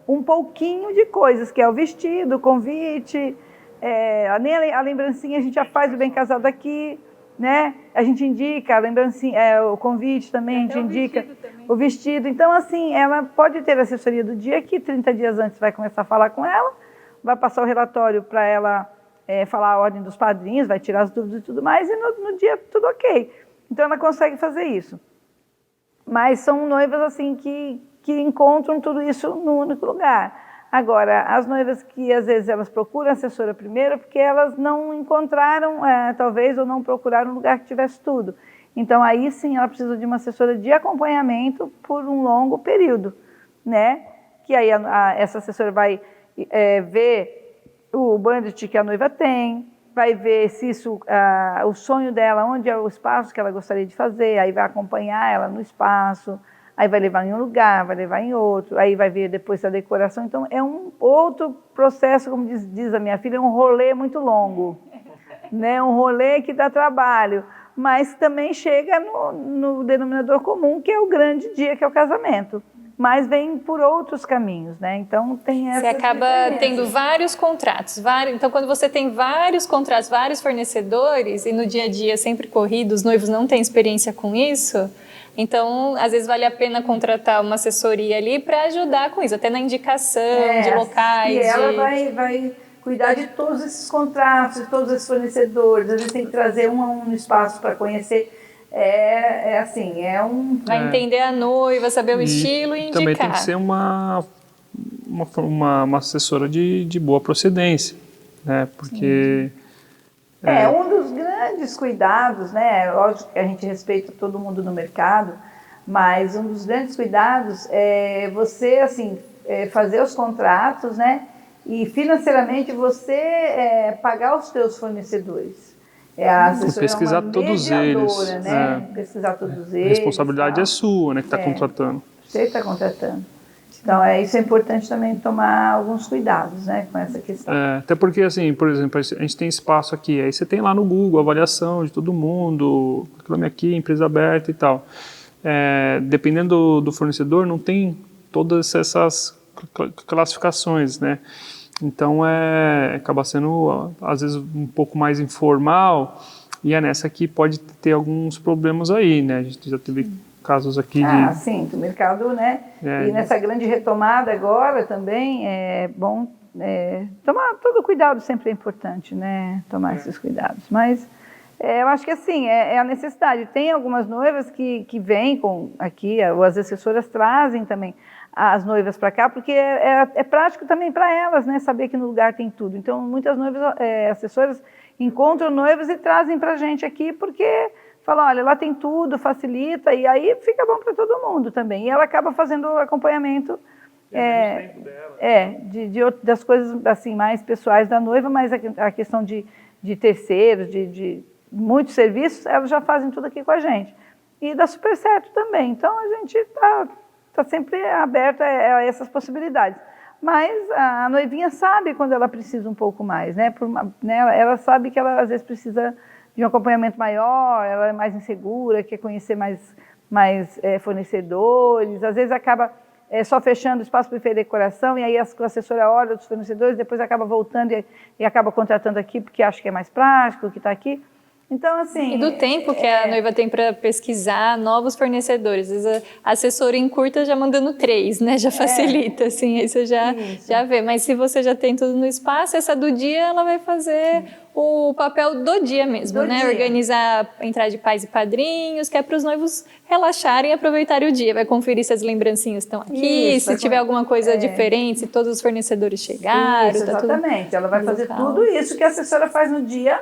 um pouquinho de coisas, que é o vestido, o convite, a lembrancinha a gente já faz o bem casado aqui, né? A gente indica a lembrancinha, o convite também, a gente indica o vestido. Então, assim, ela pode ter a assessoria do dia, que 30 dias antes vai começar a falar com ela, vai passar o relatório para ela falar a ordem dos padrinhos, vai tirar as dúvidas e tudo mais, e no dia tudo ok. Então, ela consegue fazer isso. Mas são noivas, assim, que encontram tudo isso no único lugar. Agora, as noivas que às vezes elas procuram assessora primeiro porque elas não encontraram, talvez, ou não procuraram um lugar que tivesse tudo. Então, aí sim, ela precisa de uma assessora de acompanhamento por um longo período, né? Que aí essa assessora vai ver o budget que a noiva tem, vai ver se isso, o sonho dela, onde é o espaço que ela gostaria de fazer, aí vai acompanhar ela no espaço, aí vai levar em um lugar, vai levar em outro, aí vai ver depois a decoração. Então, é um outro processo, como diz a minha filha, é um rolê muito longo, né? Um rolê que dá trabalho, mas também chega no denominador comum, que é o grande dia, que é o casamento. Mas vem por outros caminhos, né? Então, tem essa. Você acaba tendo vários contratos. Então, quando você tem vários contratos, vários fornecedores, e no dia a dia sempre corrido, os noivos não têm experiência com isso, então, às vezes vale a pena contratar uma assessoria ali para ajudar com isso, até na indicação de locais. E ela vai cuidar de todos esses contratos, de todos esses fornecedores. Às vezes tem que trazer um a um no espaço para conhecer. Vai entender a noiva, saber o estilo e indicar. Também tem que ser uma assessora de boa procedência, né? Porque... um dos grandes cuidados, né? Lógico que a gente respeita todo mundo no mercado, mas um dos grandes cuidados é você, assim, fazer os contratos, né? E financeiramente você pagar os seus fornecedores. Pesquisar todos eles. Né? Pesquisar todos eles. A responsabilidade é sua, né? Que está contratando. Você está contratando. Então, isso é importante também tomar alguns cuidados, né, com essa questão. Até porque, assim, por exemplo, a gente tem espaço aqui, aí você tem lá no Google avaliação de todo mundo, reclame aqui, empresa aberta e tal. Dependendo do fornecedor, não tem todas essas classificações, né? Então, acaba sendo, às vezes, um pouco mais informal, e nessa que pode ter alguns problemas aí, né? A gente já teve casos aqui sim, do mercado, né? E nessa grande retomada agora também é bom tomar todo cuidado, sempre é importante, né? Tomar esses cuidados. Mas eu acho que assim, é a necessidade. Tem algumas noivas que vêm aqui, ou as assessoras trazem também as noivas para cá, porque é prático também para elas, né? Saber que no lugar tem tudo. Então, muitas noivas, assessoras encontram noivas e trazem para a gente aqui, porque falam, olha, lá tem tudo, facilita, e aí fica bom para todo mundo também. E ela acaba fazendo o acompanhamento das coisas assim, mais pessoais da noiva, mas a questão de terceiros, de muitos serviços, elas já fazem tudo aqui com a gente. E dá super certo também. Então, a gente está sempre aberto a essas possibilidades. Mas a noivinha sabe quando ela precisa um pouco mais, né? Ela sabe que ela, às vezes, precisa de um acompanhamento maior, ela é mais insegura, quer conhecer mais fornecedores, às vezes acaba só fechando o espaço para decoração, e aí a assessora olha os fornecedores, depois acaba voltando e acaba contratando aqui porque acha que é mais prático, que está aqui. Então, assim... E do tempo que a noiva tem para pesquisar novos fornecedores. Às vezes a assessora encurta já mandando 3, né? Já facilita, assim, aí você já vê. Mas se você já tem tudo no espaço, essa do dia, ela vai fazer o papel do dia mesmo, né? Organizar a entrada de pais e padrinhos, que é para os noivos relaxarem e aproveitarem o dia. Vai conferir se as lembrancinhas estão aqui, se tiver alguma coisa diferente, se todos os fornecedores chegaram. Isso, exatamente. Ela vai fazer tudo isso que a assessora faz no dia,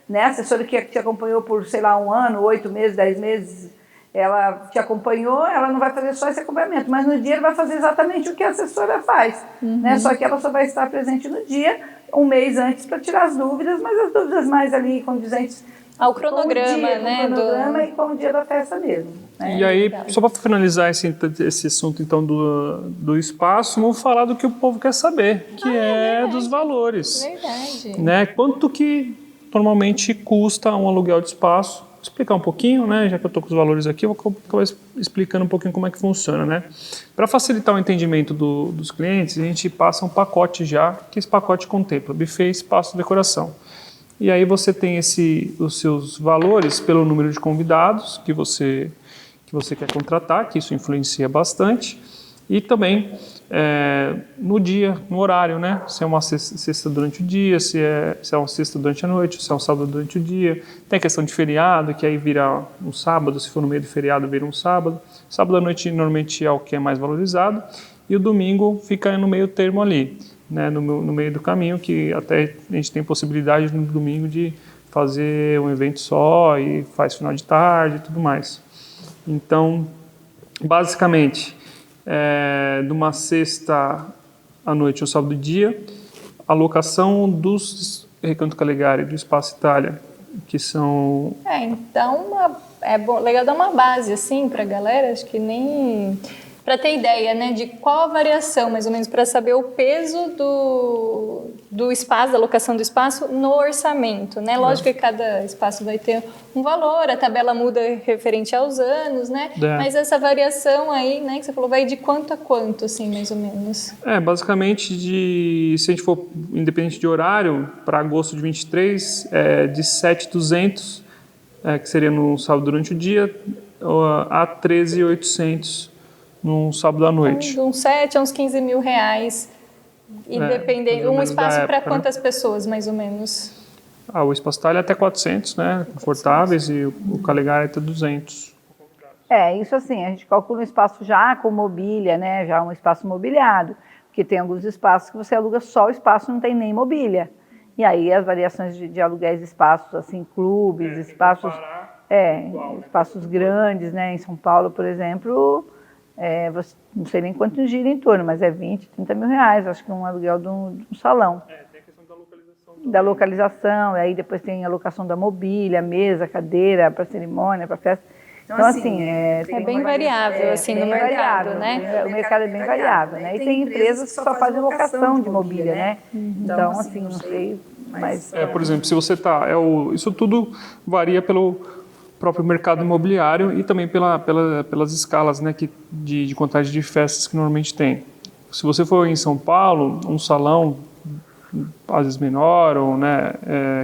né? A assessora que te acompanhou por, sei lá, 1 ano, 8 meses, 10 meses, ela te acompanhou, ela não vai fazer só esse acompanhamento, mas no dia ela vai fazer exatamente o que a assessora faz, né? Só que ela só vai estar presente no dia, um mês antes, para tirar as dúvidas, mas as dúvidas mais ali condizentes ao cronograma, com o cronograma e com o dia da festa mesmo. Né? E aí, só para finalizar esse assunto então do espaço, vamos falar do que o povo quer saber, que é dos valores. Verdade. Né? Quanto que normalmente custa um aluguel de espaço? Vou explicar um pouquinho, né? Já que eu estou com os valores aqui, eu vou acabar explicando um pouquinho como é que funciona, né? Para facilitar o entendimento dos clientes, a gente passa um pacote já, que esse pacote contempla buffet, espaço, decoração. E aí você tem os seus valores pelo número de convidados que você quer contratar, que isso influencia bastante, e também no dia, no horário, né? Se é uma sexta durante o dia, se é uma sexta durante a noite, se é um sábado durante o dia. Tem a questão de feriado, que aí vira um sábado, se for no meio do feriado, vira um sábado. Sábado à noite normalmente é o que é mais valorizado, e o domingo fica no meio termo ali, né? No meio do caminho, que até a gente tem possibilidade no domingo de fazer um evento só e faz final de tarde e tudo mais. Então, basicamente, de uma sexta à noite ou sábado dia, a locação dos Recanto Calegari e do Espaço Itália, que são... Então legal dar uma base assim para a galera, acho que nem... Para ter ideia, né, de qual a variação, mais ou menos, para saber o peso do espaço, da alocação do espaço no orçamento, né? Lógico que cada espaço vai ter um valor, a tabela muda referente aos anos, né? Mas essa variação aí, né, que você falou, vai de quanto a quanto, assim, mais ou menos? Basicamente, se a gente for independente de horário, para agosto de 23, de 7.200, que seria no sábado durante o dia, a 13.800 num sábado à noite. Então, de uns 7 a uns 15 mil reais. E dependendo, um espaço para quantas pessoas, mais ou menos? O Espaço Itália é até 400, né? Confortáveis, e o Calegari é até 200. Isso assim, a gente calcula um espaço já com mobília, né? Já um espaço mobiliado, porque tem alguns espaços que você aluga só o espaço, não tem nem mobília. E aí as variações de aluguéis de espaços, assim, clubes, espaços, espaços grandes, né? Em São Paulo, por exemplo... não sei nem quanto gira em torno, mas 20, 30 mil reais, acho que um aluguel de um salão. Tem a questão da localização. Da localização, aí depois tem a locação da mobília, mesa, cadeira, para cerimônia, para festa. Então, assim, é bem variável, assim, no mercado, né? O mercado é bem variável, né? E tem empresas que só fazem locação de mobília, né? Então, assim, não sei, mas... Por exemplo, se você isso tudo varia pelo próprio mercado imobiliário e também pelas escalas, né, de quantidade de festas que normalmente tem. Se você for em São Paulo, um salão às vezes menor, ou, né,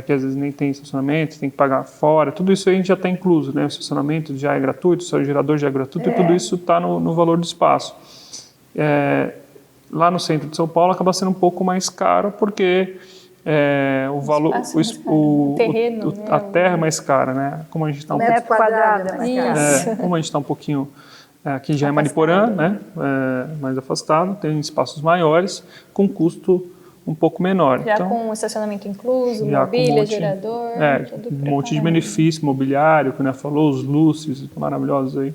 que às vezes nem tem estacionamento, tem que pagar fora, tudo isso a gente já está incluso, né? O estacionamento já é gratuito, o gerador já é gratuito, e tudo isso está no valor do espaço. Lá no centro de São Paulo acaba sendo um pouco mais caro, porque o valor, o terreno, a terra é mais cara, né? Como a gente está metro quadrado é mais caro. Como a gente está um pouquinho aqui já é Mariporã, né? Mais afastado, tem espaços maiores com custo um pouco menor. Já então, com estacionamento incluso, mobília, gerador, tudo um monte de benefício mobiliário, que, né, falou, os lúcidos maravilhosos aí.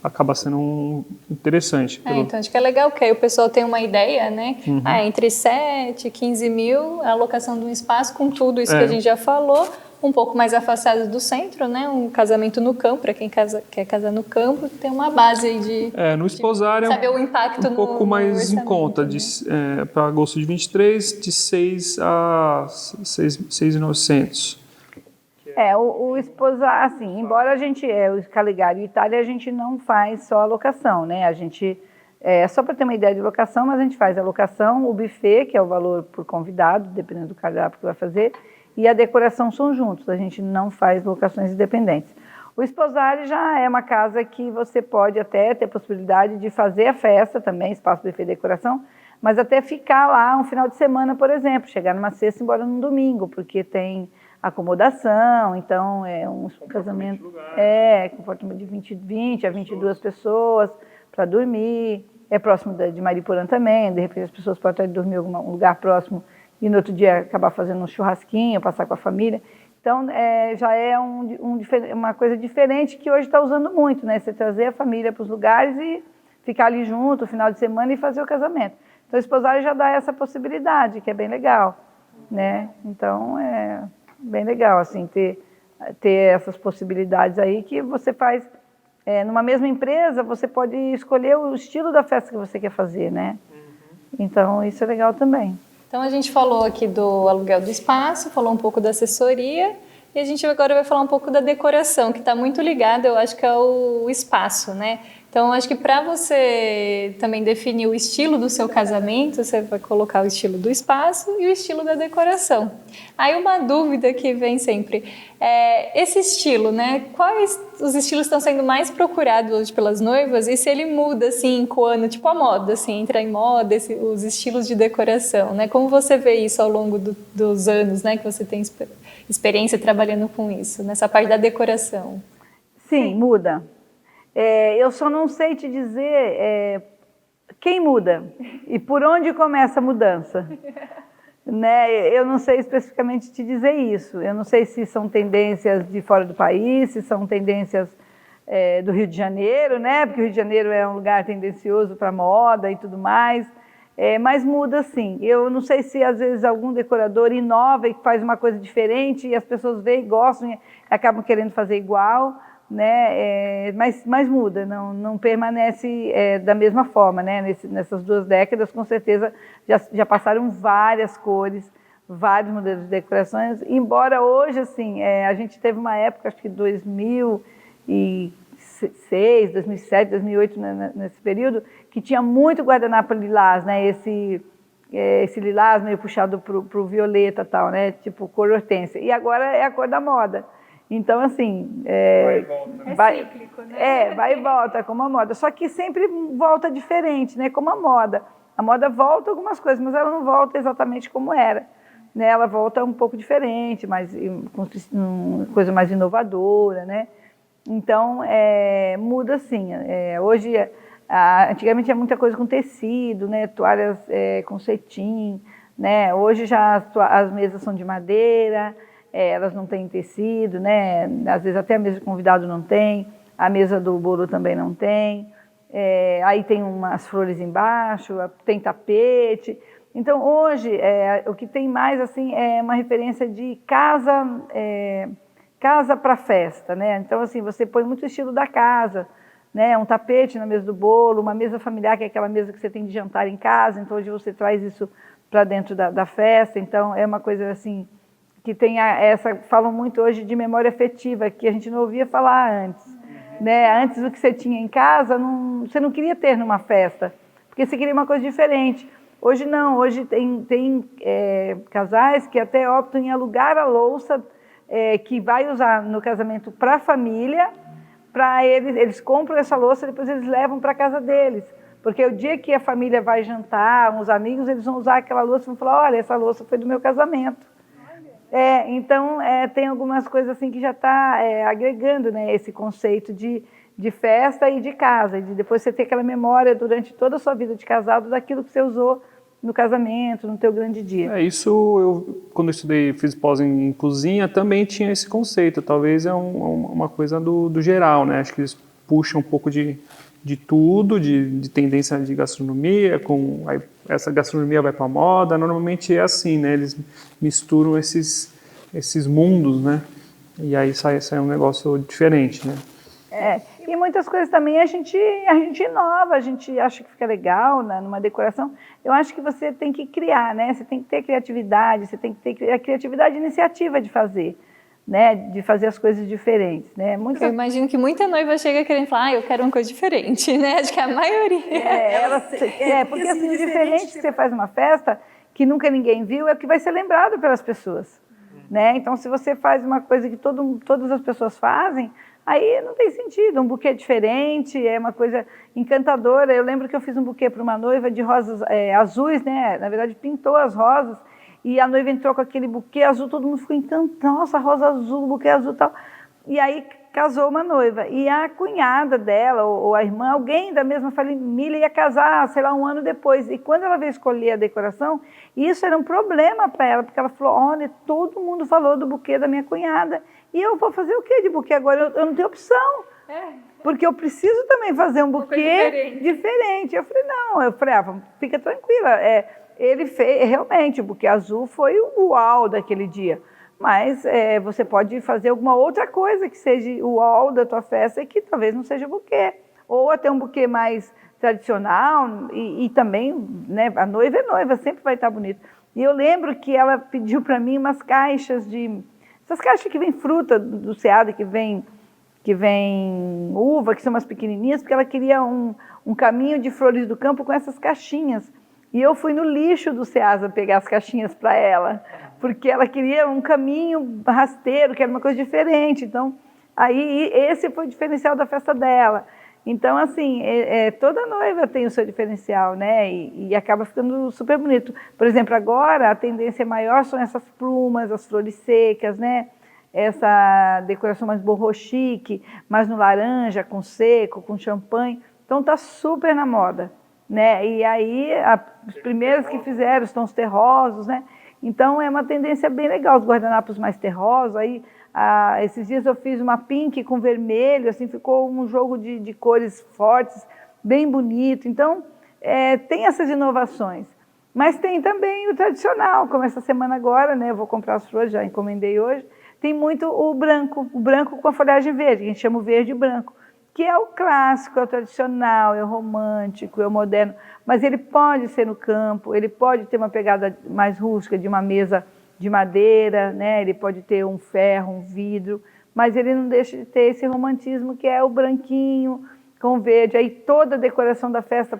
Acaba sendo interessante. Então acho que é legal que aí o pessoal tem uma ideia, né? Entre 7 e 15 mil, a alocação de um espaço com tudo isso que a gente já falou, um pouco mais afastado do centro, né? Um casamento no campo, para quem quer casar no campo, tem uma base aí de... no esposário saber o impacto um pouco mais em conta, né? Para agosto de 23, de 6 a 6.900. O esposar, assim, embora a gente, o Calegari e Itália, a gente não faz só a locação, né? A gente, só para ter uma ideia de locação, mas a gente faz a locação, o buffet, que é o valor por convidado, dependendo do cardápio que vai fazer, e a decoração são juntos, a gente não faz locações independentes. O esposar já é uma casa que você pode até ter possibilidade de fazer a festa também, espaço, buffet, decoração, mas até ficar lá um final de semana, por exemplo, chegar numa sexta e embora num domingo, porque tem acomodação, então é um casamento confortável de 20 a 22 pessoas para dormir, é próximo de Mariporã também, de repente as pessoas podem até dormir em algum lugar próximo e no outro dia acabar fazendo um churrasquinho, passar com a família. Então, já é uma coisa diferente que hoje está usando muito, né? Você trazer a família para os lugares e ficar ali junto, final de semana, e fazer o casamento. Então, o esposário já dá essa possibilidade, que é bem legal, né? Então, é bem legal, assim, ter essas possibilidades aí que você faz. Numa mesma empresa, você pode escolher o estilo da festa que você quer fazer, né? Então, isso é legal também. Então, a gente falou aqui do aluguel do espaço, falou um pouco da assessoria, e a gente agora vai falar um pouco da decoração, que está muito ligada, eu acho que é o espaço, né? Então, acho que para você também definir o estilo do seu casamento, você vai colocar o estilo do espaço e o estilo da decoração. Aí uma dúvida que vem sempre, esse estilo, né? Quais os estilos estão sendo mais procurados hoje pelas noivas e se ele muda, assim, com o ano, tipo a moda, assim, entra em moda os estilos de decoração, né? Como você vê isso ao longo dos anos, né? Que você tem experiência trabalhando com isso, nessa parte da decoração? Sim, muda. Eu só não sei te dizer quem muda e por onde começa a mudança. Né? Eu não sei especificamente te dizer isso. Eu não sei se são tendências de fora do país, se são tendências do Rio de Janeiro, né? Porque o Rio de Janeiro é um lugar tendencioso para moda e tudo mais. Mas muda sim. Eu não sei se às vezes algum decorador inova e faz uma coisa diferente e as pessoas veem e gostam e acabam querendo fazer igual. Né? Mas muda, não permanece da mesma forma, né? Nessas 2 décadas, com certeza, já passaram várias cores, vários modelos de decorações, embora hoje, assim, a gente teve uma época, acho que 2006, 2007, 2008, né, nesse período, que tinha muito guardanapo lilás, né? Esse lilás meio puxado pro violeta, tal, né? Tipo cor hortênsia, e agora é a cor da moda. Então, assim... vai e volta, né? Cíclico, né? Vai e volta, como a moda. Só que sempre volta diferente, né? Como a moda. A moda volta algumas coisas, mas ela não volta exatamente como era. Né? Ela volta um pouco diferente, com uma coisa mais inovadora, né? Então, muda sim. Hoje, antigamente tinha muita coisa com tecido, né? Toalhas com cetim, né? Hoje já as mesas são de madeira... elas não têm tecido, né? Às vezes até a mesa de convidado não tem, a mesa do bolo também não tem, aí tem umas flores embaixo, tem tapete. Então hoje o que tem mais assim é uma referência de casa para festa, né? Então assim você põe muito o estilo da casa, né? Um tapete na mesa do bolo, uma mesa familiar que é aquela mesa que você tem de jantar em casa. Então hoje você traz isso para dentro da festa. Então é uma coisa assim que tem falam muito hoje de memória afetiva, que a gente não ouvia falar antes. Né? Antes, o que você tinha em casa, você não queria ter numa festa, porque você queria uma coisa diferente. Hoje não, hoje tem casais que até optam em alugar a louça que vai usar no casamento para a família, para eles compram essa louça e depois eles levam para a casa deles. Porque o dia que a família vai jantar, uns amigos, eles vão usar aquela louça e vão falar, olha, essa louça foi do meu casamento. Então, tem algumas coisas assim que já está agregando, né, esse conceito de festa e de casa, e de depois você ter aquela memória durante toda a sua vida de casado daquilo que você usou no casamento, no teu grande dia. Isso, quando eu estudei, fiz pós em cozinha, também tinha esse conceito, talvez uma coisa do geral, né, acho que eles puxam um pouco de tudo, de tendência de gastronomia, aí essa gastronomia vai para a moda, normalmente é assim, né? Eles misturam esses mundos, né? E aí sai um negócio diferente, né? E muitas coisas também a gente inova, a gente acha que fica legal, né, numa decoração. Eu acho que você tem que criar, né? Você tem que ter criatividade, você tem que ter a criatividade e iniciativa de fazer. Né, de fazer as coisas diferentes, né? Eu imagino que muita noiva chega querendo falar, eu quero uma coisa diferente, né? Acho que a maioria. Porque assim, o diferente que você faz uma festa que nunca ninguém viu é o que vai ser lembrado pelas pessoas, né? Então, se você faz uma coisa que todas as pessoas fazem, aí não tem sentido. Um buquê diferente, é uma coisa encantadora. Eu lembro que eu fiz um buquê para uma noiva de rosas azuis, né? Na verdade, pintou as rosas. E a noiva entrou com aquele buquê azul, todo mundo ficou encantado. Nossa, rosa azul, buquê azul e tal. E aí casou uma noiva. E a cunhada dela, ou a irmã, alguém da mesma família ia casar, sei lá, um ano depois. E quando ela veio escolher a decoração, isso era um problema para ela, porque ela falou, olha, todo mundo falou do buquê da minha cunhada. E eu vou fazer o quê de buquê agora? Eu não tenho opção. Porque eu preciso também fazer um buquê diferente. Eu falei, não. Eu falei, fica tranquila. Ele fez, realmente, o buquê azul foi o uau daquele dia. Mas você pode fazer alguma outra coisa que seja o uau da tua festa e que talvez não seja buquê. Ou até um buquê mais tradicional e também, né, a noiva é noiva, sempre vai estar bonito. E eu lembro que ela pediu para mim umas caixas essas caixas que vem fruta do Ceasa, que vem uva, que são umas pequenininhas, porque ela queria um caminho de flores do campo com essas caixinhas. E eu fui no lixo do Ceasa pegar as caixinhas para ela, porque ela queria um caminho rasteiro, que era uma coisa diferente. Então, aí esse foi o diferencial da festa dela. Então, assim, toda noiva tem o seu diferencial, né? E acaba ficando super bonito. Por exemplo, agora a tendência maior são essas plumas, as flores secas, né? Essa decoração mais boho chique, mais no laranja, com seco, com champanhe. Então, tá super na moda. Né? E aí, os primeiros que fizeram estão os terrosos, né? Então, é uma tendência bem legal, os guardanapos mais terrosos. Aí, esses dias eu fiz uma pink com vermelho, assim, ficou um jogo de cores fortes, bem bonito. Então, tem essas inovações. Mas tem também o tradicional, como essa semana agora, né? Eu vou comprar as flores, já encomendei hoje. Tem muito o branco com a folhagem verde, que a gente chama o verde e branco, que é o clássico, é o tradicional, é o romântico, é o moderno, mas ele pode ser no campo, ele pode ter uma pegada mais rústica de uma mesa de madeira, né? Ele pode ter um ferro, um vidro, mas ele não deixa de ter esse romantismo que é o branquinho com o verde. Aí toda a decoração da festa,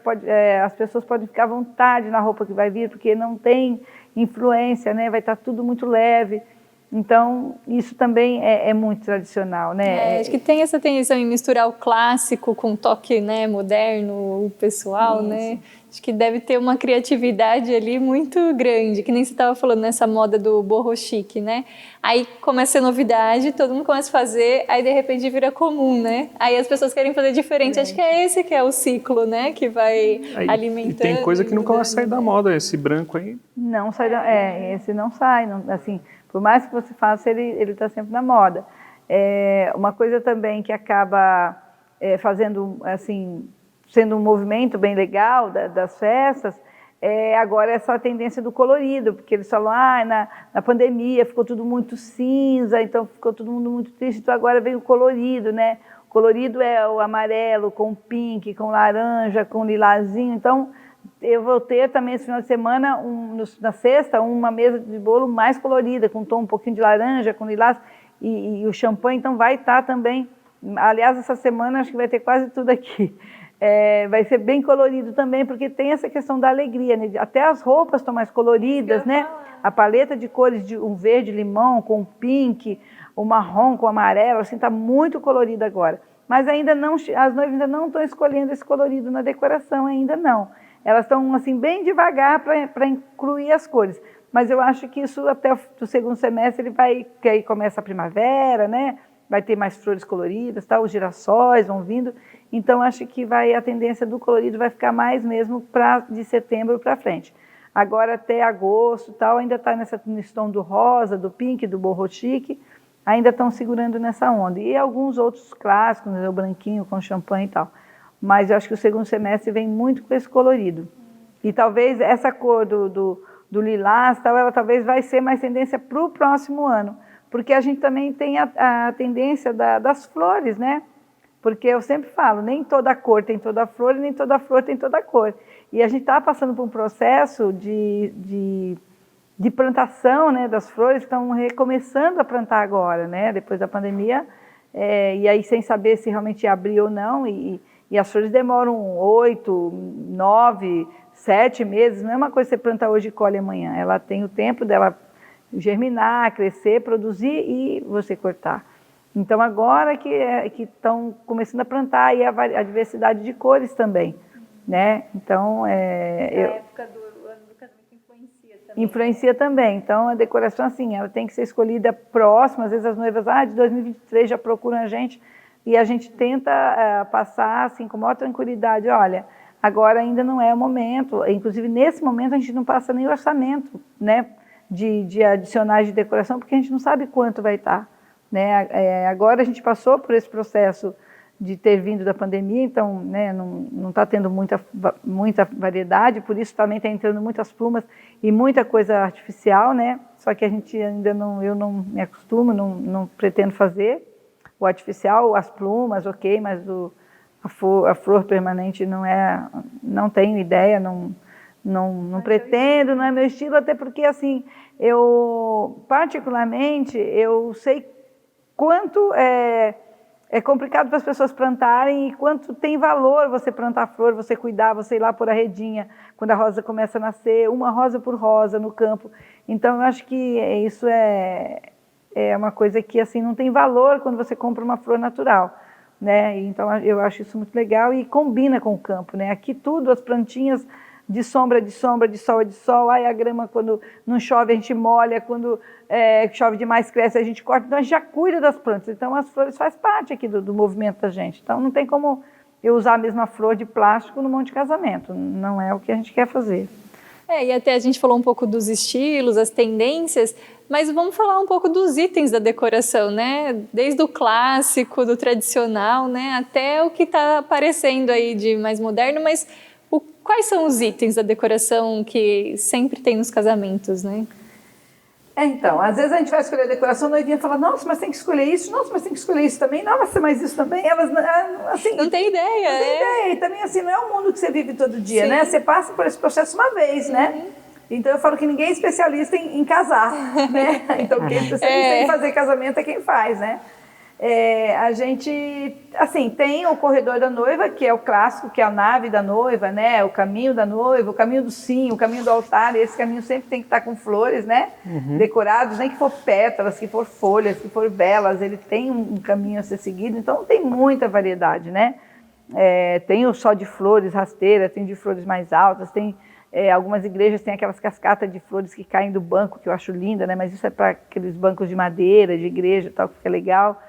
as pessoas podem ficar à vontade na roupa que vai vir, porque não tem influência, né? Vai estar tudo muito leve. Então, isso também é muito tradicional, né? Acho que tem essa tendência em misturar o clássico com um toque, né, moderno, o pessoal, isso, né? Acho que deve ter uma criatividade ali muito grande, que nem você estava falando nessa moda do boho chique, né? Aí começa a novidade, todo mundo começa a fazer, aí de repente vira comum, né? Aí as pessoas querem fazer diferente. Acho que é esse que é o ciclo, né? Que vai alimentando. E tem coisa que nunca vai sair da moda, esse branco aí. Não sai, esse não sai, não, assim... Por mais que você faça, ele está sempre na moda. Uma coisa também que acaba fazendo, assim, sendo um movimento bem legal das festas, agora essa tendência do colorido, porque eles falam, na pandemia ficou tudo muito cinza, então ficou todo mundo muito triste, então agora vem o colorido, né? O colorido é o amarelo com pink, com laranja, com lilazinho, então... Eu vou ter também esse final de semana, na sexta, uma mesa de bolo mais colorida, com um tom um pouquinho de laranja, com lilás, e o champanhe, então vai estar também. Aliás, essa semana acho que vai ter quase tudo aqui. Vai ser bem colorido também, porque tem essa questão da alegria, né? Até as roupas estão mais coloridas, né? A paleta de cores de um verde limão com pink, o marrom com amarelo, assim, está muito colorido agora. Mas ainda não, as noivas ainda não estão escolhendo esse colorido na decoração, ainda não. Elas estão assim, bem devagar para incluir as cores. Mas eu acho que isso até o segundo semestre, que aí começa a primavera, né? Vai ter mais flores coloridas, tá? Os girassóis vão vindo. Então, acho que a tendência do colorido vai ficar mais mesmo de setembro para frente. Agora, até agosto, tal, ainda está nesse tom do rosa, do pink, do boho chique, ainda estão segurando nessa onda. E alguns outros clássicos, né? O branquinho com champanhe e tal. Mas eu acho que o segundo semestre vem muito com esse colorido. E talvez essa cor do lilás, tal, ela talvez vai ser mais tendência para o próximo ano. Porque a gente também tem a tendência das flores, né? Porque eu sempre falo, nem toda cor tem toda flor, e nem toda flor tem toda cor. E a gente está passando por um processo de plantação, né, das flores, estão recomeçando a plantar agora, né? Depois da pandemia. E aí sem saber se realmente ia abrir ou não, e as flores demoram 8, 9, 7 meses, não é uma coisa que você planta hoje e colhe amanhã. Ela tem o tempo dela germinar, crescer, produzir e você cortar. Então agora que estão começando a plantar e a diversidade de cores também, né? Então a época do ano do casamento influencia também. influencia também. Então, a decoração, assim, ela tem que ser escolhida próxima. Às vezes as noivas, de 2023 já procuram a gente e a gente tenta passar, assim, com maior tranquilidade. Olha, agora ainda não é o momento. Inclusive, nesse momento, a gente não passa nem orçamento, né, de adicionais de decoração, porque a gente não sabe quanto vai estar, né? Agora a gente passou por esse processo de ter vindo da pandemia, então, né, não está tendo muita variedade, por isso também está entrando muitas plumas e muita coisa artificial, né? Só que a gente ainda eu não me acostumo, não pretendo fazer o artificial, as plumas, ok, mas a flor permanente não tenho ideia, não pretendo, não é meu estilo, até porque, assim, particularmente, eu sei quanto é complicado para as pessoas plantarem e quanto tem valor você plantar flor, você cuidar, você ir lá pôr a redinha, quando a rosa começa a nascer, uma rosa por rosa no campo. Então, eu acho que isso é uma coisa que, assim, não tem valor quando você compra uma flor natural, né? Então, eu acho isso muito legal e combina com o campo, né? Aqui tudo, as plantinhas de sombra, de sol, de sol. Aí a grama, quando não chove, a gente molha. Quando chove demais, cresce, a gente corta. Então, a gente já cuida das plantas. Então, as flores faz parte aqui do movimento da gente. Então, não tem como eu usar a mesma flor de plástico no monte de casamento. Não é o que a gente quer fazer. E até a gente falou um pouco dos estilos, as tendências, mas vamos falar um pouco dos itens da decoração, né? Desde o clássico, do tradicional, né? Até o que está aparecendo aí de mais moderno, mas quais são os itens da decoração que sempre tem nos casamentos, né? Então, às vezes a gente vai escolher a decoração, a noivinha fala, nossa, mas tem que escolher isso, nossa, mas tem que escolher isso também, nossa, mas isso também, elas, assim... Não tem ideia, Não tem ideia, e também, assim, não é um mundo que você vive todo dia, Sim. né? Você passa por esse processo uma vez, né? Então, eu falo que ninguém é especialista em casar, né? Então, quem é especialista em fazer casamento é quem faz, né? A gente, assim, tem o corredor da noiva, que é o clássico, que é a nave da noiva, né? O caminho da noiva, o caminho do sim, o caminho do altar. Esse caminho sempre tem que estar com flores, né? Decorados, nem que for pétalas, que for folhas, que for velas, ele tem um caminho a ser seguido. Então, tem muita variedade, né? Tem o só de flores rasteira, tem de flores mais altas, tem... algumas igrejas têm aquelas cascatas de flores que caem do banco, que eu acho linda, né? Mas isso é para aqueles bancos de madeira, de igreja e tal, que fica legal.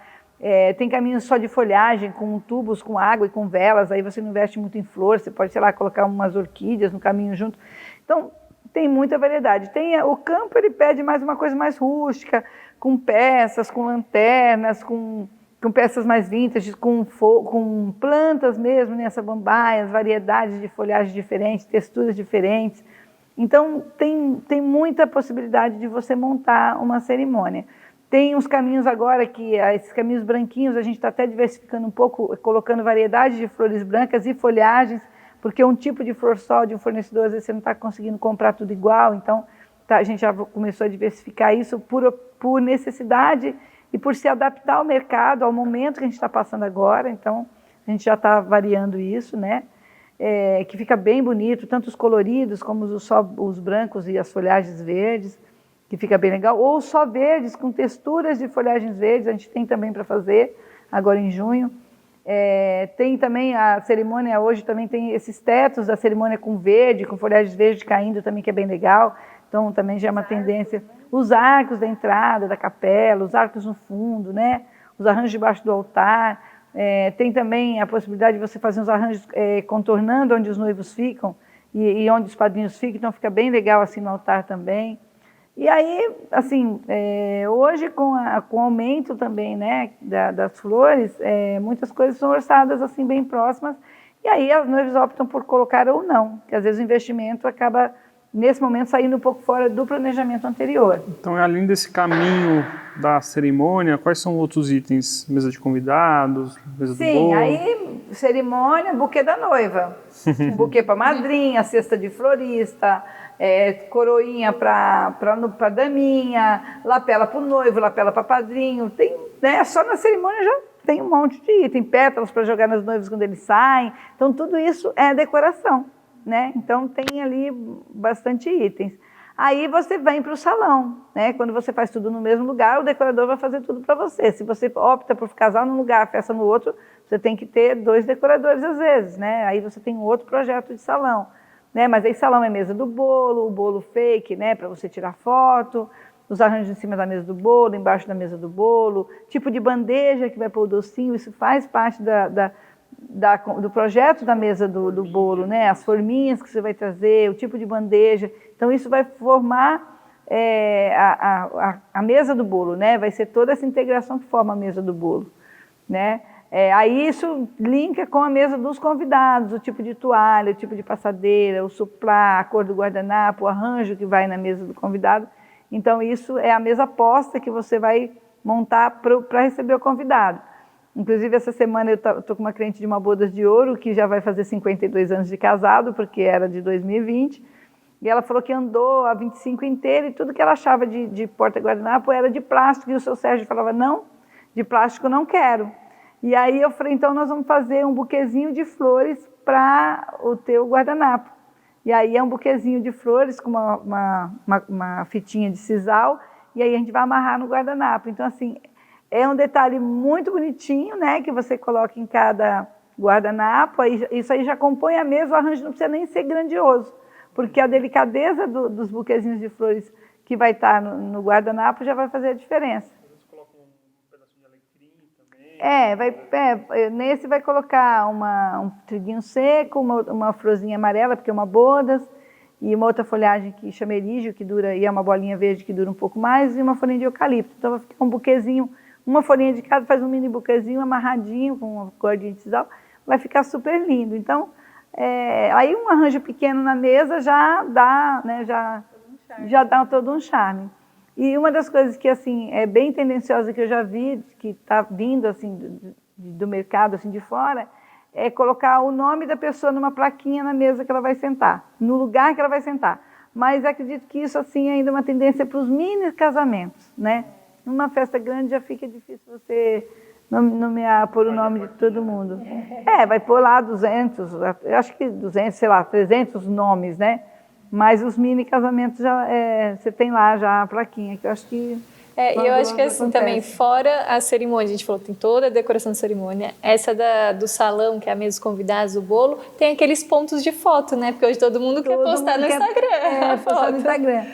Tem caminhos só de folhagem, com tubos, com água e com velas, aí você não investe muito em flor, você pode, sei lá, colocar umas orquídeas no caminho junto. Então, tem muita variedade. O campo, ele pede mais uma coisa mais rústica, com peças, com lanternas, com peças mais vintage, com plantas mesmo, nessa bambaias, variedades de folhagens diferentes, texturas diferentes. Então, tem muita possibilidade de você montar uma cerimônia. Tem uns caminhos agora que, esses caminhos branquinhos, a gente está até diversificando um pouco, colocando variedade de flores brancas e folhagens, porque um tipo de flor só de um fornecedor, às vezes você não está conseguindo comprar tudo igual, então a gente já começou a diversificar isso por necessidade e por se adaptar ao mercado, ao momento que a gente está passando agora, então a gente já está variando isso, né? Que fica bem bonito, tanto os coloridos como os brancos e as folhagens verdes, que fica bem legal, ou só verdes, com texturas de folhagens verdes, a gente tem também para fazer, agora em junho. Tem também a cerimônia, hoje também tem esses tetos da cerimônia com verde, com folhagens verdes caindo também, que é bem legal, então também já é uma tendência. Os arcos da entrada da capela, os arcos no fundo, né? Os arranjos debaixo do altar, tem também a possibilidade de você fazer uns arranjos contornando onde os noivos ficam e onde os padrinhos ficam, então fica bem legal assim no altar também. E aí, assim, hoje com o aumento também, né, das flores, muitas coisas são orçadas assim bem próximas, e aí as noivas optam por colocar ou não, que às vezes o investimento acaba, nesse momento, saindo um pouco fora do planejamento anterior. Então, além desse caminho da cerimônia, quais são outros itens? Mesa de convidados, mesa do bolo? Sim, aí cerimônia, buquê da noiva, um buquê para madrinha, cesta de florista, coroinha para daminha, lapela para o noivo, lapela para padrinho, tem, né, só na cerimônia já tem um monte de item, pétalas para jogar nas noivas quando eles saem, então tudo isso é decoração, né? Então tem ali bastante itens. Aí você vem para o salão, né? Quando você faz tudo no mesmo lugar, o decorador vai fazer tudo para você. Se você opta por casar num lugar, festa no outro, você tem que ter 2 decoradores às vezes, né? Aí você tem outro projeto de salão. né? Mas aí salão é mesa do bolo, o bolo fake, né? Para você tirar foto, os arranjos em cima da mesa do bolo, embaixo da mesa do bolo, tipo de bandeja que vai pôr o docinho, isso faz parte do projeto da mesa do bolo, né? As forminhas que você vai trazer, o tipo de bandeja. Então isso vai formar a mesa do bolo, né? Vai ser toda essa integração que forma a mesa do bolo, né? Aí isso linka com a mesa dos convidados, o tipo de toalha, o tipo de passadeira, o suplá, a cor do guardanapo, o arranjo que vai na mesa do convidado. Então isso é a mesa posta que você vai montar para receber o convidado. Inclusive essa semana eu estou com uma cliente de uma bodas de ouro que já vai fazer 52 anos de casado, porque era de 2020, e ela falou que andou a 25 inteira e tudo que ela achava de porta-guardanapo era de plástico, e o seu Sérgio falava, não, de plástico não quero. E aí eu falei, então nós vamos fazer um buquezinho de flores para o teu guardanapo. E aí é um buquezinho de flores com uma fitinha de sisal, e aí a gente vai amarrar no guardanapo. Então, assim, é um detalhe muito bonitinho, né, que você coloca em cada guardanapo, isso aí já compõe a mesa, o arranjo não precisa nem ser grandioso, porque a delicadeza dos buquezinhos de flores que vai estar no guardanapo já vai fazer a diferença. Nesse vai colocar um triguinho seco, uma florzinha amarela, porque é uma bodas, e uma outra folhagem que chama erígio, que dura, e é uma bolinha verde que dura um pouco mais, e uma folhinha de eucalipto. Então vai ficar um buquezinho, uma folhinha de cada, faz um mini buquezinho amarradinho, com uma cordinha de sisal, vai ficar super lindo. Então, aí um arranjo pequeno na mesa já dá, né, já dá todo um charme. E uma das coisas que assim é bem tendenciosa que eu já vi, que está vindo assim do mercado assim de fora, é colocar o nome da pessoa numa plaquinha na mesa que ela vai sentar, no lugar que ela vai sentar. Mas acredito que isso assim ainda é uma tendência para os mini casamentos, né? Numa festa grande já fica difícil você nomear, pôr o nome de todo mundo. Vai pôr lá 200, eu acho que 200, sei lá, 300 nomes, né? Mas os mini casamentos já você tem lá já a plaquinha, que eu acho que... E eu acho que assim também, fora a cerimônia, a gente falou, tem toda a decoração de cerimônia, essa do salão, que é a mesa dos convidados, o bolo, tem aqueles pontos de foto, né? Porque hoje todo mundo quer postar no Instagram. Postar no Instagram.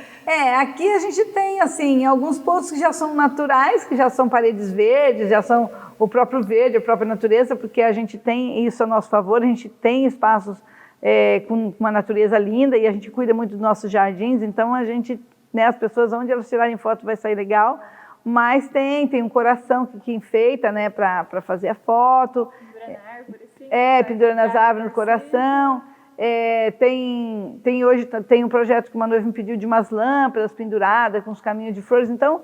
Aqui a gente tem, assim, alguns pontos que já são naturais, que já são paredes verdes, já são o próprio verde, a própria natureza, porque a gente tem isso a nosso favor, a gente tem espaços com uma natureza linda e a gente cuida muito dos nossos jardins, então a gente, né, as pessoas, onde elas tirarem foto vai sair legal, mas tem um coração que enfeita, né, para fazer a foto. Pendura na árvore, sim. Pendura nas árvores no coração. Hoje tem um projeto que uma noiva me pediu de umas lâmpadas penduradas com os caminhos de flores, então,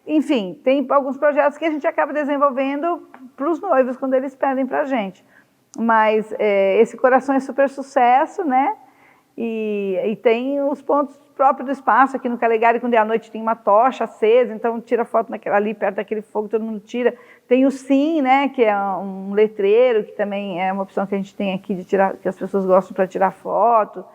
enfim, tem alguns projetos que a gente acaba desenvolvendo para os noivos quando eles pedem para a gente. Mas esse coração é super sucesso, né? E tem os pontos próprios do espaço. Aqui no Calegari, quando é à noite, tem uma tocha acesa, então tira foto ali perto daquele fogo, todo mundo tira. Tem o sim, né? Que é um letreiro, que também é uma opção que a gente tem aqui de tirar, que as pessoas gostam para tirar foto.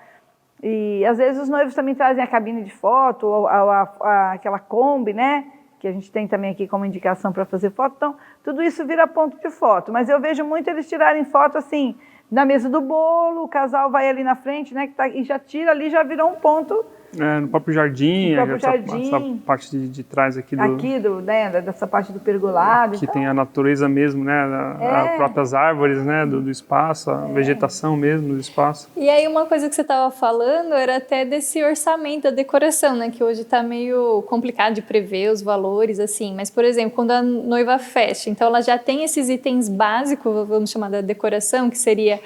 E às vezes os noivos também trazem a cabine de foto, ou aquela Kombi, né? Que a gente tem também aqui como indicação para fazer foto. Então, tudo isso vira ponto de foto. Mas eu vejo muito eles tirarem foto assim, na mesa do bolo, o casal vai ali na frente, né, e já tira ali, já virou um ponto. No próprio jardim, essa parte de trás aqui dessa parte do pergolado. Que tem a natureza mesmo, né, as próprias árvores, né, do espaço, a vegetação mesmo do espaço. E aí uma coisa que você estava falando era até desse orçamento da decoração, né, que hoje está meio complicado de prever os valores, assim. Mas, por exemplo, quando a noiva fecha, então ela já tem esses itens básicos, vamos chamar da decoração, que seria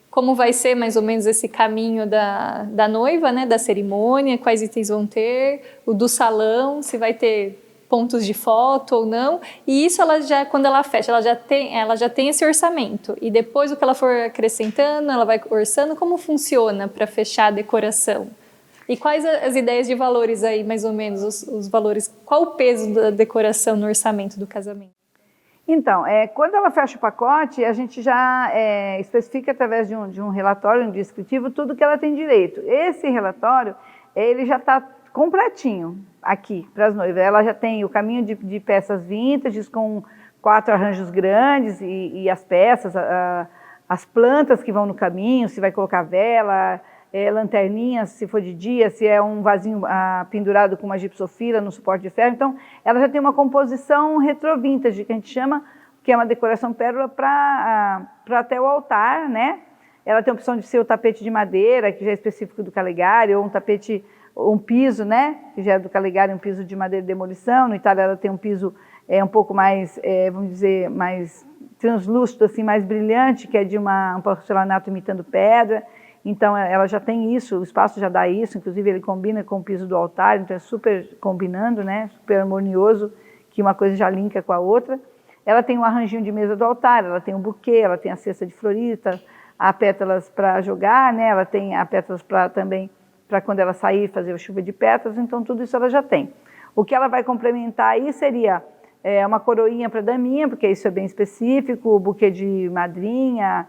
como vai ser mais ou menos esse caminho da noiva, né, da cerimônia, quais itens vão ter, o do salão, se vai ter pontos de foto ou não. E isso ela já, quando ela fecha, ela já tem esse orçamento. E depois o que ela for acrescentando, ela vai orçando. Como funciona para fechar a decoração? E quais as ideias de valores aí, mais ou menos, os valores? Qual o peso da decoração no orçamento do casamento? Então, quando ela fecha o pacote, a gente já especifica através de um relatório, um descritivo, tudo que ela tem direito. Esse relatório, ele já está completinho aqui para as noivas. Ela já tem o caminho de peças vintage com 4 arranjos grandes e as peças, as plantas que vão no caminho, se vai colocar vela, lanterninhas, se for de dia, se é um vasinho pendurado com uma gipsofila no suporte de ferro. Então, ela já tem uma composição retro-vintage, que a gente chama, que é uma decoração pérola para até o altar, né? Ela tem a opção de ser o tapete de madeira, que já é específico do Calegari, ou um tapete, um piso, né? Que já é do Calegari, um piso de madeira de demolição. No Itália ela tem um piso um pouco mais, vamos dizer, mais translúcido, assim, mais brilhante, que é de um porcelanato imitando pedra. Então, ela já tem isso, o espaço já dá isso, inclusive ele combina com o piso do altar, então é super combinando, né? Super harmonioso, que uma coisa já linka com a outra. Ela tem um arranjinho de mesa do altar, ela tem um buquê, ela tem a cesta de florista, há pétalas para jogar, né? Ela tem a pétalas também para quando ela sair fazer a chuva de pétalas, então tudo isso ela já tem. O que ela vai complementar aí seria uma coroinha para daminha, porque isso é bem específico, o buquê de madrinha,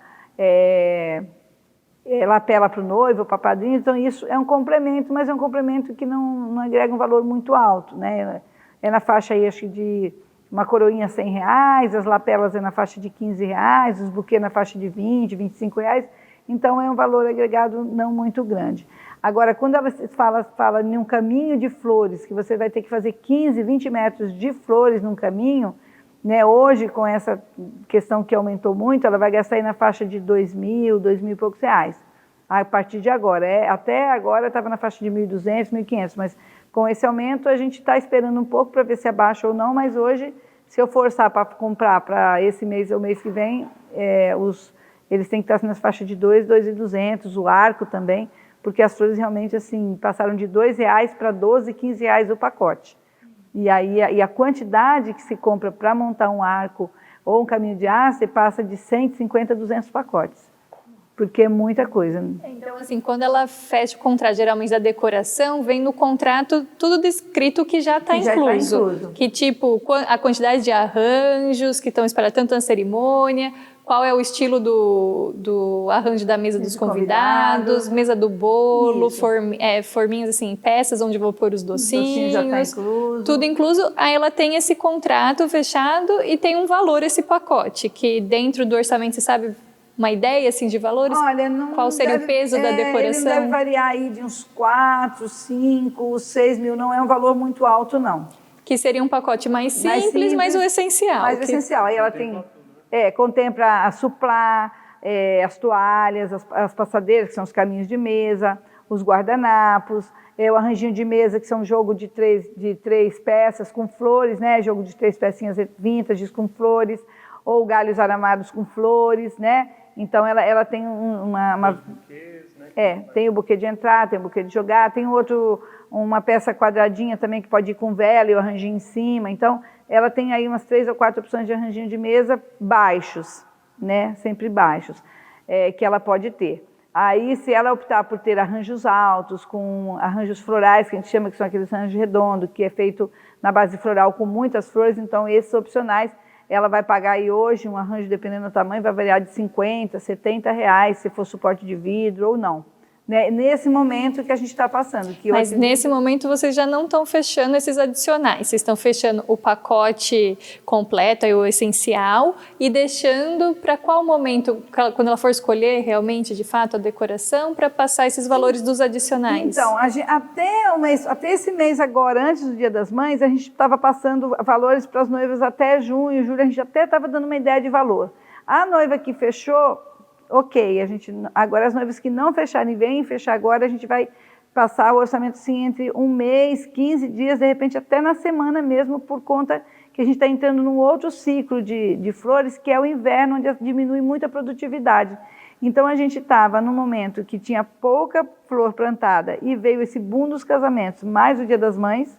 lapela para o noivo, para o padrinho, então isso é um complemento, mas é um complemento que não agrega um valor muito alto, né? É na faixa aí, acho que de uma coroinha R$100, as lapelas é na faixa de R$15, os buquês na faixa de R$20, R$25, então é um valor agregado não muito grande. Agora, quando ela fala em um caminho de flores, que você vai ter que fazer 15, 20 metros de flores num caminho, né, hoje, com essa questão que aumentou muito, ela vai gastar aí na faixa de R$2.000, R$2.000 e poucos reais. A partir de agora. Até agora estava na faixa de R$1.200, R$1.500, mas com esse aumento a gente está esperando um pouco para ver se abaixa ou não, mas hoje, se eu forçar para comprar para esse mês ou mês que vem, eles têm que estar nas faixas de R$2.000, R$2.200, o arco também, porque as flores realmente assim passaram de R$2 para R$12, R$15 o pacote. E aí a quantidade que se compra para montar um arco ou um caminho de haste passa de 150 a 200 pacotes, porque é muita coisa. Então, assim, quando ela fecha o contrato, geralmente da decoração, vem no contrato tudo descrito que já está incluso. Que tipo, a quantidade de arranjos que estão espalhados tanto na cerimônia, qual é o estilo do arranjo da mesa dos convidados, mesa do bolo, forminhas assim, peças onde eu vou pôr os docinhos, já está incluso. Tudo incluso. Aí ela tem esse contrato fechado e tem um valor esse pacote, que dentro do orçamento, você sabe uma ideia assim de valores? Olha, qual seria o peso da decoração? Ele deve variar aí de uns 4, 5, 6 mil, não é um valor muito alto não. Que seria um pacote mais simples, mas o essencial. Mais essencial, aí ela tem... contempla a suplá, as toalhas, as passadeiras, que são os caminhos de mesa, os guardanapos, o arranjinho de mesa, que são um jogo de três peças com flores, né? Jogo de 3 pecinhas vintages com flores, ou galhos aramados com flores, né? Então, ela tem buquês, né? Tem o buquê de entrada, tem o buquê de jogar, tem uma peça quadradinha também que pode ir com vela e o arranjinho em cima. Então, ela tem aí umas 3 ou 4 opções de arranjinho de mesa baixos, né? Sempre baixos, que ela pode ter. Aí, se ela optar por ter arranjos altos, com arranjos florais, que a gente chama que são aqueles arranjos redondos, que é feito na base floral com muitas flores, então esses opcionais, ela vai pagar aí hoje um arranjo, dependendo do tamanho, vai variar de 50, 70 reais, se for suporte de vidro ou não. Né? Nesse momento que a gente está passando. Mas nesse momento vocês já não estão fechando esses adicionais, vocês estão fechando o pacote completo, aí o essencial, e deixando para qual momento, quando ela for escolher realmente, de fato, a decoração, para passar esses valores dos adicionais? Então, até esse mês agora, antes do Dia das Mães, a gente estava passando valores para as noivas até junho, julho, a gente até estava dando uma ideia de valor. A noiva que fechou, ok, agora as noivas que não fecharem, vêm fechar agora, a gente vai passar o orçamento assim, entre um mês, 15 dias, de repente até na semana mesmo, por conta que a gente está entrando num outro ciclo de flores, que é o inverno, onde diminui muito a produtividade. Então a gente estava num momento que tinha pouca flor plantada e veio esse boom dos casamentos, mais o Dia das Mães.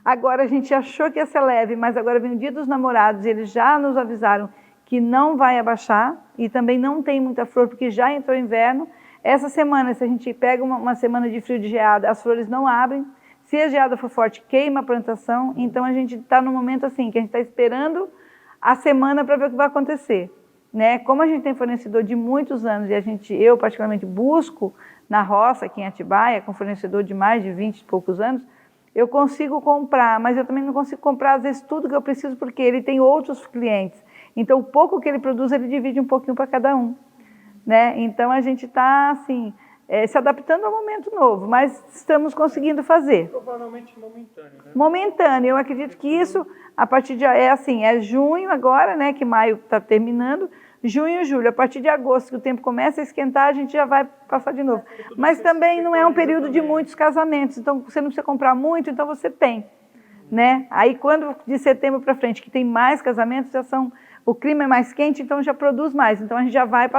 Agora a gente achou que ia ser leve, mas agora vem o Dia dos Namorados e eles já nos avisaram que não vai abaixar e também não tem muita flor, porque já entrou o inverno. Essa semana, se a gente pega uma semana de frio de geada, as flores não abrem. Se a geada for forte, queima a plantação. Então, a gente está num momento assim, que a gente está esperando a semana para ver o que vai acontecer. Né? Como a gente tem fornecedor de muitos anos, e eu particularmente busco na roça, aqui em Atibaia, com fornecedor de mais de 20 e poucos anos, eu consigo comprar, mas eu também não consigo comprar, às vezes, tudo que eu preciso, porque ele tem outros clientes. Então, o pouco que ele produz, ele divide um pouquinho para cada um. né? Então a gente está assim, se adaptando ao momento novo, mas estamos conseguindo fazer. Provavelmente momentâneo, né? Momentâneo, eu acredito que isso, a partir de, é junho agora, né, que maio está terminando, junho e julho, a partir de agosto que o tempo começa a esquentar, a gente já vai passar de novo. Mas também não é um período de muitos casamentos, então você não precisa comprar muito, então você tem, né? Aí quando de setembro para frente, que tem mais casamentos, o clima é mais quente, então já produz mais, então a gente já vai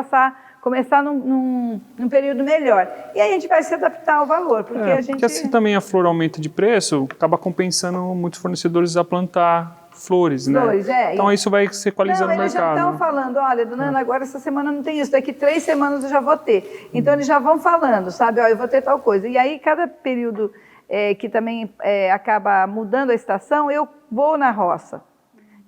começar num período melhor. E aí a gente vai se adaptar ao valor, porque a gente... Porque assim também a flor aumenta de preço, acaba compensando muitos fornecedores a plantar flores, né? Então isso vai se equalizando no mercado. Eles já estão falando, olha, dona Ana, agora essa semana não tem isso, daqui 3 semanas eu já vou ter. Então eles já vão falando, sabe, ó, eu vou ter tal coisa. E aí cada período que também acaba mudando a estação, eu vou na roça.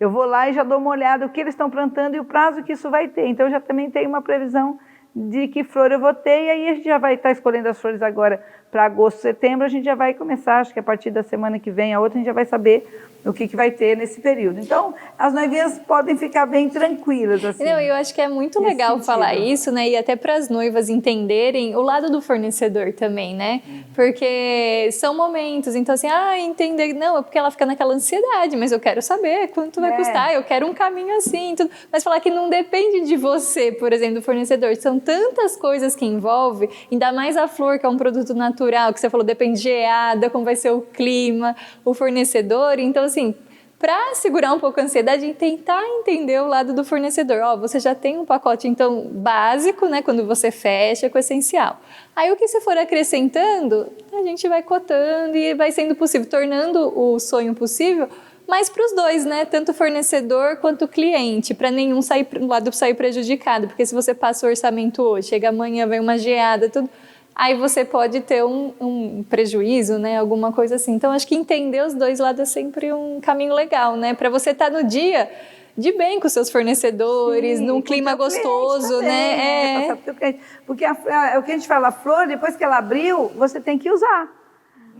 Eu vou lá e já dou uma olhada o que eles estão plantando e o prazo que isso vai ter. Então eu já também tenho uma previsão de que flor eu vou ter, e aí a gente já vai estar escolhendo as flores agora para agosto, setembro, a gente já vai começar, acho que a partir da semana que vem, a outra, a gente já vai saber o que vai ter nesse período. Então, as noivinhas podem ficar bem tranquilas. Assim, não, eu acho que é muito legal falar isso, né? E até para as noivas entenderem o lado do fornecedor também, né? Porque são momentos, então assim, entender, não, é porque ela fica naquela ansiedade, mas eu quero saber quanto vai custar, eu quero um caminho assim, tudo. Mas falar que não depende de você, por exemplo, do fornecedor, são tantas coisas que envolve, ainda mais a flor, que é um produto natural, que você falou, depende de geada, como vai ser o clima, o fornecedor, então assim, para segurar um pouco a ansiedade e tentar entender o lado do fornecedor. Você já tem um pacote, então, básico, né, quando você fecha com o essencial. Aí o que você for acrescentando, a gente vai cotando e vai sendo possível, tornando o sonho possível, mas para os dois, né, tanto o fornecedor quanto o cliente, para nenhum lado sair prejudicado, porque se você passa o orçamento hoje, chega amanhã, vem uma geada, tudo... Aí você pode ter um prejuízo, né? Alguma coisa assim. Então, acho que entender os dois lados é sempre um caminho legal, né? Para você estar no dia de bem com os seus fornecedores, num clima gostoso, também, né? Porque o que a gente fala, a flor, depois que ela abriu, você tem que usar.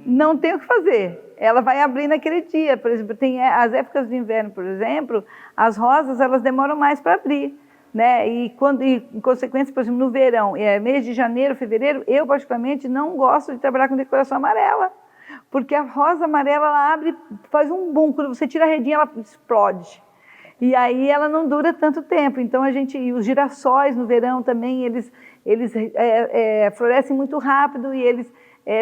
Não tem o que fazer. Ela vai abrir naquele dia. Por exemplo, tem as épocas de inverno, por exemplo, as rosas, elas demoram mais para abrir. Né? E em consequência, por exemplo, no verão, mês de janeiro, fevereiro, eu particularmente não gosto de trabalhar com decoração amarela, porque a rosa amarela, ela abre, faz um boom, quando você tira a redinha, ela explode. E aí ela não dura tanto tempo. Então e os girassóis no verão também, eles florescem muito rápido e eles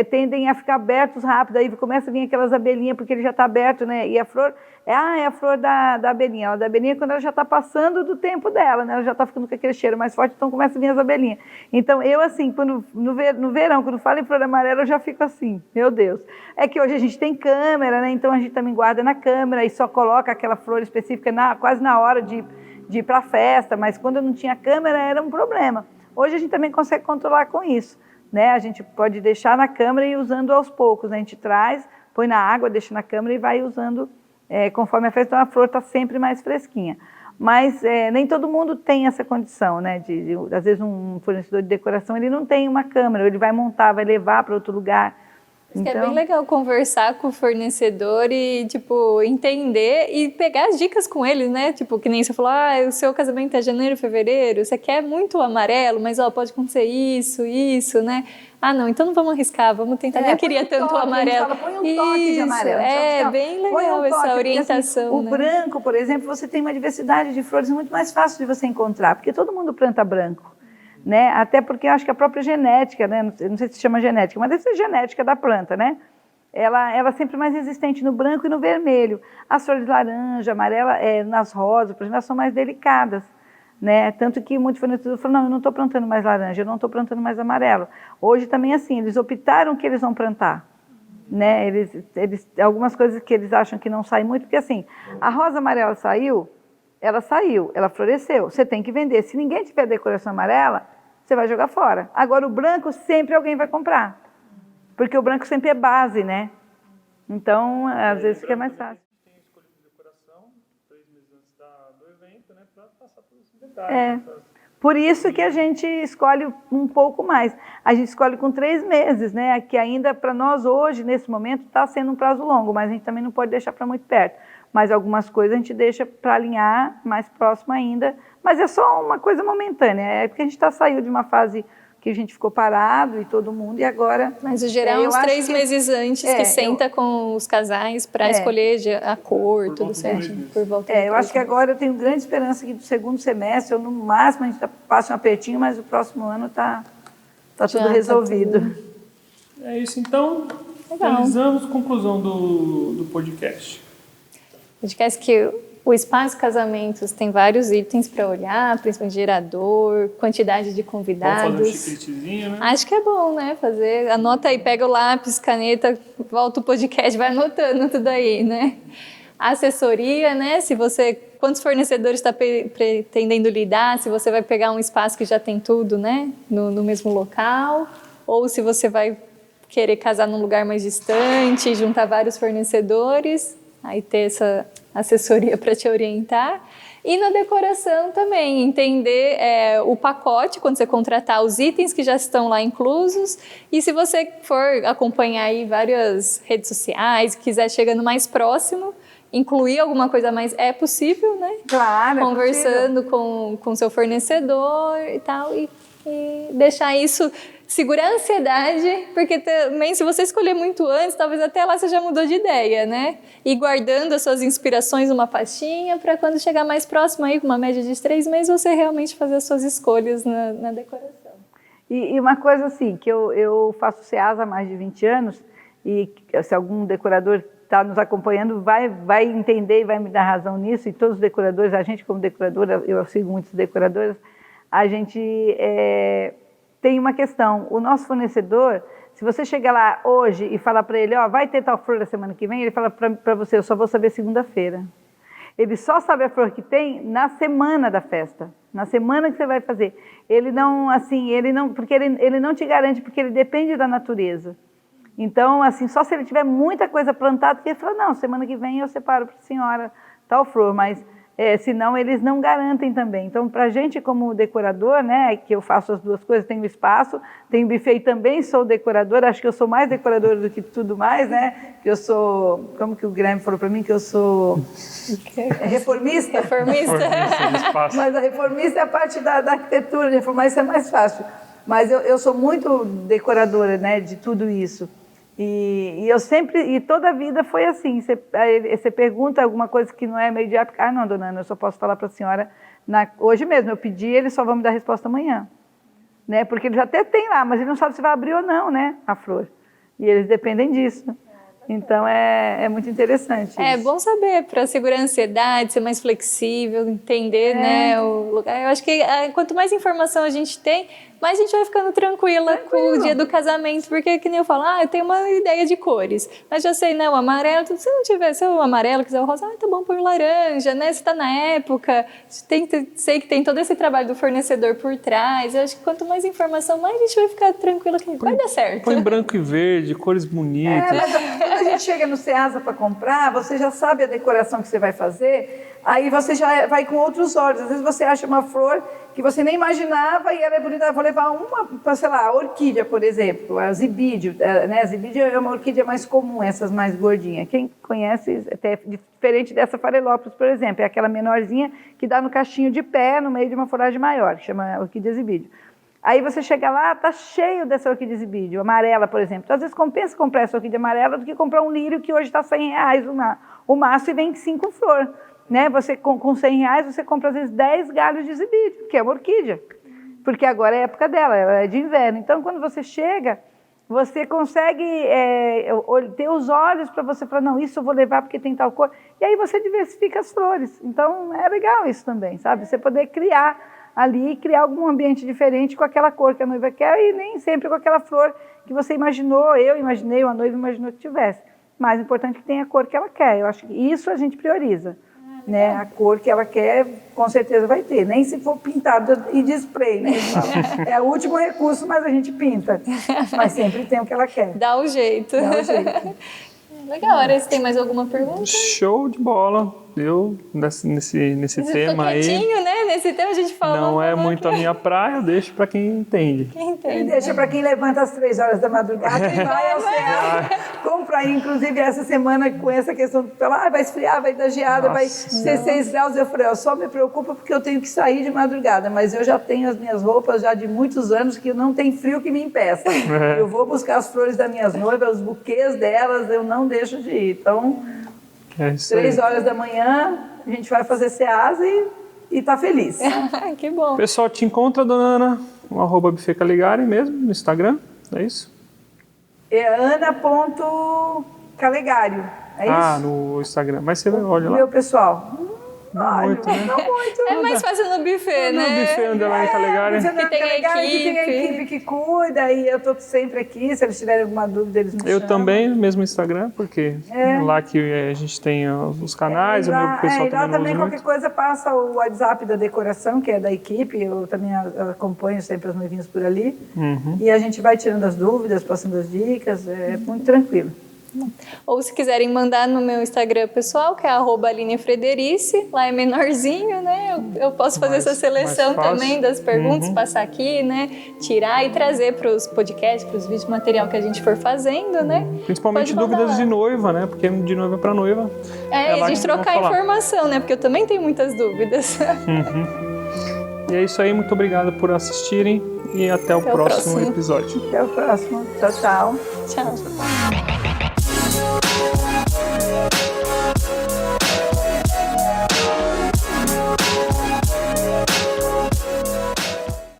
tendem a ficar abertos rápido, aí começa a vir aquelas abelhinhas, porque ele já está aberto, né? E a flor, é a flor da abelhinha. Ela da abelhinha quando ela já está passando do tempo dela, né? Ela já está ficando com aquele cheiro mais forte, então começa a vir as abelhinhas. Então eu assim, no verão, quando falo em flor amarela, eu já fico assim, meu Deus. É que hoje a gente tem câmera, né? Então a gente também guarda na câmera e só coloca aquela flor específica quase na hora de ir para a festa, mas quando eu não tinha câmera era um problema. Hoje a gente também consegue controlar com isso. Né? A gente pode deixar na câmara e ir usando aos poucos, né? A gente traz, põe na água, deixa na câmara e vai usando conforme a festa, então a flor está sempre mais fresquinha. Mas nem todo mundo tem essa condição, né? Às vezes um fornecedor de decoração ele não tem uma câmara, ele vai montar, vai levar para outro lugar. Então... É bem legal conversar com o fornecedor e, tipo, entender e pegar as dicas com ele, né? Tipo, que nem você falou, o seu casamento é janeiro, fevereiro, você quer muito amarelo, mas, pode acontecer isso, né? Não, então não vamos arriscar, vamos tentar. Nem queria tanto o amarelo. Põe um toque de amarelo. Bem legal essa orientação, assim, o branco, por exemplo, você tem uma diversidade de flores muito mais fácil de você encontrar, porque todo mundo planta branco. Né? Até porque eu acho que a própria genética, né? Não sei se chama genética, mas deve ser genética da planta, né? Ela é sempre mais resistente no branco e no vermelho. As flores laranja, amarela, nas rosas, por exemplo, elas são mais delicadas, né? Tanto que muitos fornecedores falam, não, eu não estou plantando mais laranja, eu não estou plantando mais amarelo. Hoje também assim, eles optaram que eles vão plantar, né? Algumas coisas que eles acham que não saem muito, porque assim, a rosa amarela ela floresceu, você tem que vender. Se ninguém tiver decoração amarela, você vai jogar fora. Agora, o branco sempre alguém vai comprar, porque o branco sempre é base, né? Então, às vezes fica mais fácil. Tem escolhido decoração 3 meses antes do evento, né, para passar por esses detalhes. Por isso que a gente escolhe um pouco mais. A gente escolhe com 3 meses, né? Que ainda para nós hoje, nesse momento, está sendo um prazo longo, mas a gente também não pode deixar para muito perto. Mas algumas coisas a gente deixa para alinhar mais próximo ainda Mas é só uma coisa momentânea, é porque a gente saiu de uma fase que a gente ficou parado e todo mundo, e agora... Mas o geral, uns 3 meses antes, que senta com os casais para escolher a cor, tudo certinho, por volta eu acho que agora eu tenho grande esperança que do segundo semestre, ou no máximo a gente passe um apertinho, mas o próximo ano tá tudo resolvido. É isso, então, Legal. finalizamos. Conclusão do podcast. Podcast que o espaço casamentos tem vários itens para olhar, principalmente gerador, quantidade de convidados. Vamos fazer um chicletezinho, né? Acho que é bom, né? Anota aí, pega o lápis, caneta, volta o podcast, vai anotando tudo aí, né? Assessoria, né? Quantos fornecedores está pretendendo lidar? Se você vai pegar um espaço que já tem tudo, né? No mesmo local, ou se você vai querer casar num lugar mais distante, juntar vários fornecedores, aí ter essa assessoria para te orientar. E na decoração também, entender o pacote, quando você contratar os itens que já estão lá inclusos. E se você for acompanhar aí várias redes sociais, quiser chegando mais próximo, incluir alguma coisa a mais, é possível, né? Claro, conversando com o seu fornecedor e tal, e deixar isso... Segurar a ansiedade, porque também se você escolher muito antes, talvez até lá você já mudou de ideia, né? E guardando as suas inspirações numa pastinha para quando chegar mais próximo aí, com uma média de 3 meses, você realmente fazer as suas escolhas na decoração. E uma coisa assim, que eu faço SEASA há mais de 20 anos, e se algum decorador está nos acompanhando, vai entender e vai me dar razão nisso, e todos os decoradores, a gente como decoradora, eu sigo muitos decoradores, a gente... tem uma questão, o nosso fornecedor, se você chegar lá hoje e falar para ele, vai ter tal flor da semana que vem, ele fala para você, eu só vou saber segunda-feira. Ele só sabe a flor que tem na semana da festa, na semana que você vai fazer. Porque ele não te garante, porque ele depende da natureza. Então, assim, só se ele tiver muita coisa plantada, que ele fala, não, semana que vem eu separo para a senhora tal flor, mas... senão eles não garantem também. Então, para a gente como decorador, né, que eu faço as duas coisas, tenho espaço, tenho buffet e também sou decoradora, acho que eu sou mais decoradora do que tudo mais, né, que eu sou, como que o Guilherme falou para mim, que eu sou reformista. Reformista de espaço. Mas a reformista é a parte da arquitetura, de reformar isso é mais fácil. Mas eu sou muito decoradora, né, de tudo isso. E eu sempre, e toda a vida foi assim, você pergunta alguma coisa que não é meio de época, não, dona Ana, eu só posso falar para a senhora, hoje mesmo, eu pedi, eles só vão me dar a resposta amanhã, né, porque eles até têm lá, mas eles não sabem se vai abrir ou não, né, a flor, e eles dependem disso. Então é muito interessante isso. É bom saber, para segurar a ansiedade, ser mais flexível, entender né, o lugar. Eu acho que quanto mais informação a gente tem, mais a gente vai ficando tranquila com o dia do casamento, porque que nem eu falo, eu tenho uma ideia de cores, mas já sei, né, o amarelo, se não tiver, se o amarelo quiser o rosa, tá bom, põe o laranja, né, se tá na época, sei que tem todo esse trabalho do fornecedor por trás, eu acho que quanto mais informação, mais a gente vai ficar tranquila, que vai dar certo. Põe branco e verde, cores bonitas. Mas quando a gente chega no SEASA para comprar, você já sabe a decoração que você vai fazer, aí você já vai com outros olhos, às vezes você acha uma flor que você nem imaginava e ela é bonita, vou levar uma, sei lá, a orquídea, por exemplo, a zibídio, né? A zibídio é uma orquídea mais comum, essas mais gordinhas. Quem conhece, até diferente dessa farelópolis, por exemplo, é aquela menorzinha que dá no cachinho de pé, no meio de uma folhagem maior, que chama orquídea zibídio. Aí você chega lá, tá cheio dessa orquídea zibídio, amarela, por exemplo. Então, às vezes compensa comprar essa orquídea amarela do que comprar um lírio que hoje está R$100 o maço e vem 5 flores. Né? Você, com R$100, você compra às vezes 10 galhos de zibídio, que é uma orquídea, porque agora é a época dela, ela é de inverno. Então, quando você chega, você consegue ter os olhos para você falar, não, isso eu vou levar porque tem tal cor, e aí você diversifica as flores. Então, é legal isso também, sabe? Você poder criar ali, criar algum ambiente diferente com aquela cor que a noiva quer e nem sempre com aquela flor que você imaginou, eu imaginei, ou a noiva imaginou que tivesse. Mais importante que tenha a cor que ela quer. Eu acho que isso a gente prioriza. Né, a cor que ela quer, com certeza vai ter. Nem se for pintado e de spray, né? É o último recurso, mas a gente pinta. Mas sempre tem o que ela quer. Dá o jeito. Dá o jeito. Legal, Ares, tem mais alguma pergunta? Show de bola. Eu, nesse tema aí... né? Nesse tema a gente falou... Não é muito a minha praia, eu deixo para quem entende. E deixa para quem levanta às 3 horas da madrugada e vai ao céu. Compro aí, inclusive, essa semana com essa questão do vai esfriar, vai dar geada, vai ser 6 graus. Eu falei, só me preocupa porque eu tenho que sair de madrugada, mas eu já tenho as minhas roupas já de muitos anos que não tem frio que me impeça. Eu vou buscar as flores das minhas noivas, os buquês delas, eu não deixo de ir. Então, 3 horas da manhã, a gente vai fazer ceasa e tá feliz. Que bom. Pessoal, te encontra, dona Ana, no @Buffet Calegari mesmo, no Instagram, é isso? É ana.calegário, é isso? No Instagram, mas você olha lá. Meu pessoal. Não muito, né? Não muito. É mais fácil no buffet, né? No buffet Underline Calegari. Que tem a equipe que cuida e eu tô sempre aqui, se eles tiverem alguma dúvida eles me chamam. Eu também, no mesmo Instagram, porque lá que a gente tem os canais, o meu pessoal e lá também não usa qualquer coisa passa o WhatsApp da decoração, que é da equipe, eu também acompanho sempre as noivinhas por ali, e a gente vai tirando as dúvidas, passando as dicas, é muito tranquilo. Ou se quiserem mandar no meu Instagram pessoal, que é @AlineFrederice, lá é menorzinho, né? Eu posso fazer essa seleção também das perguntas, passar aqui, né? Tirar e trazer para os podcasts, para os vídeos material que a gente for fazendo, né? Principalmente dúvidas de noiva, né? Porque de noiva para noiva. E a gente trocar informação, né? Porque eu também tenho muitas dúvidas. E é isso aí, muito obrigado por assistirem e até o próximo episódio. Até o próximo. Tchau, tchau. Tchau.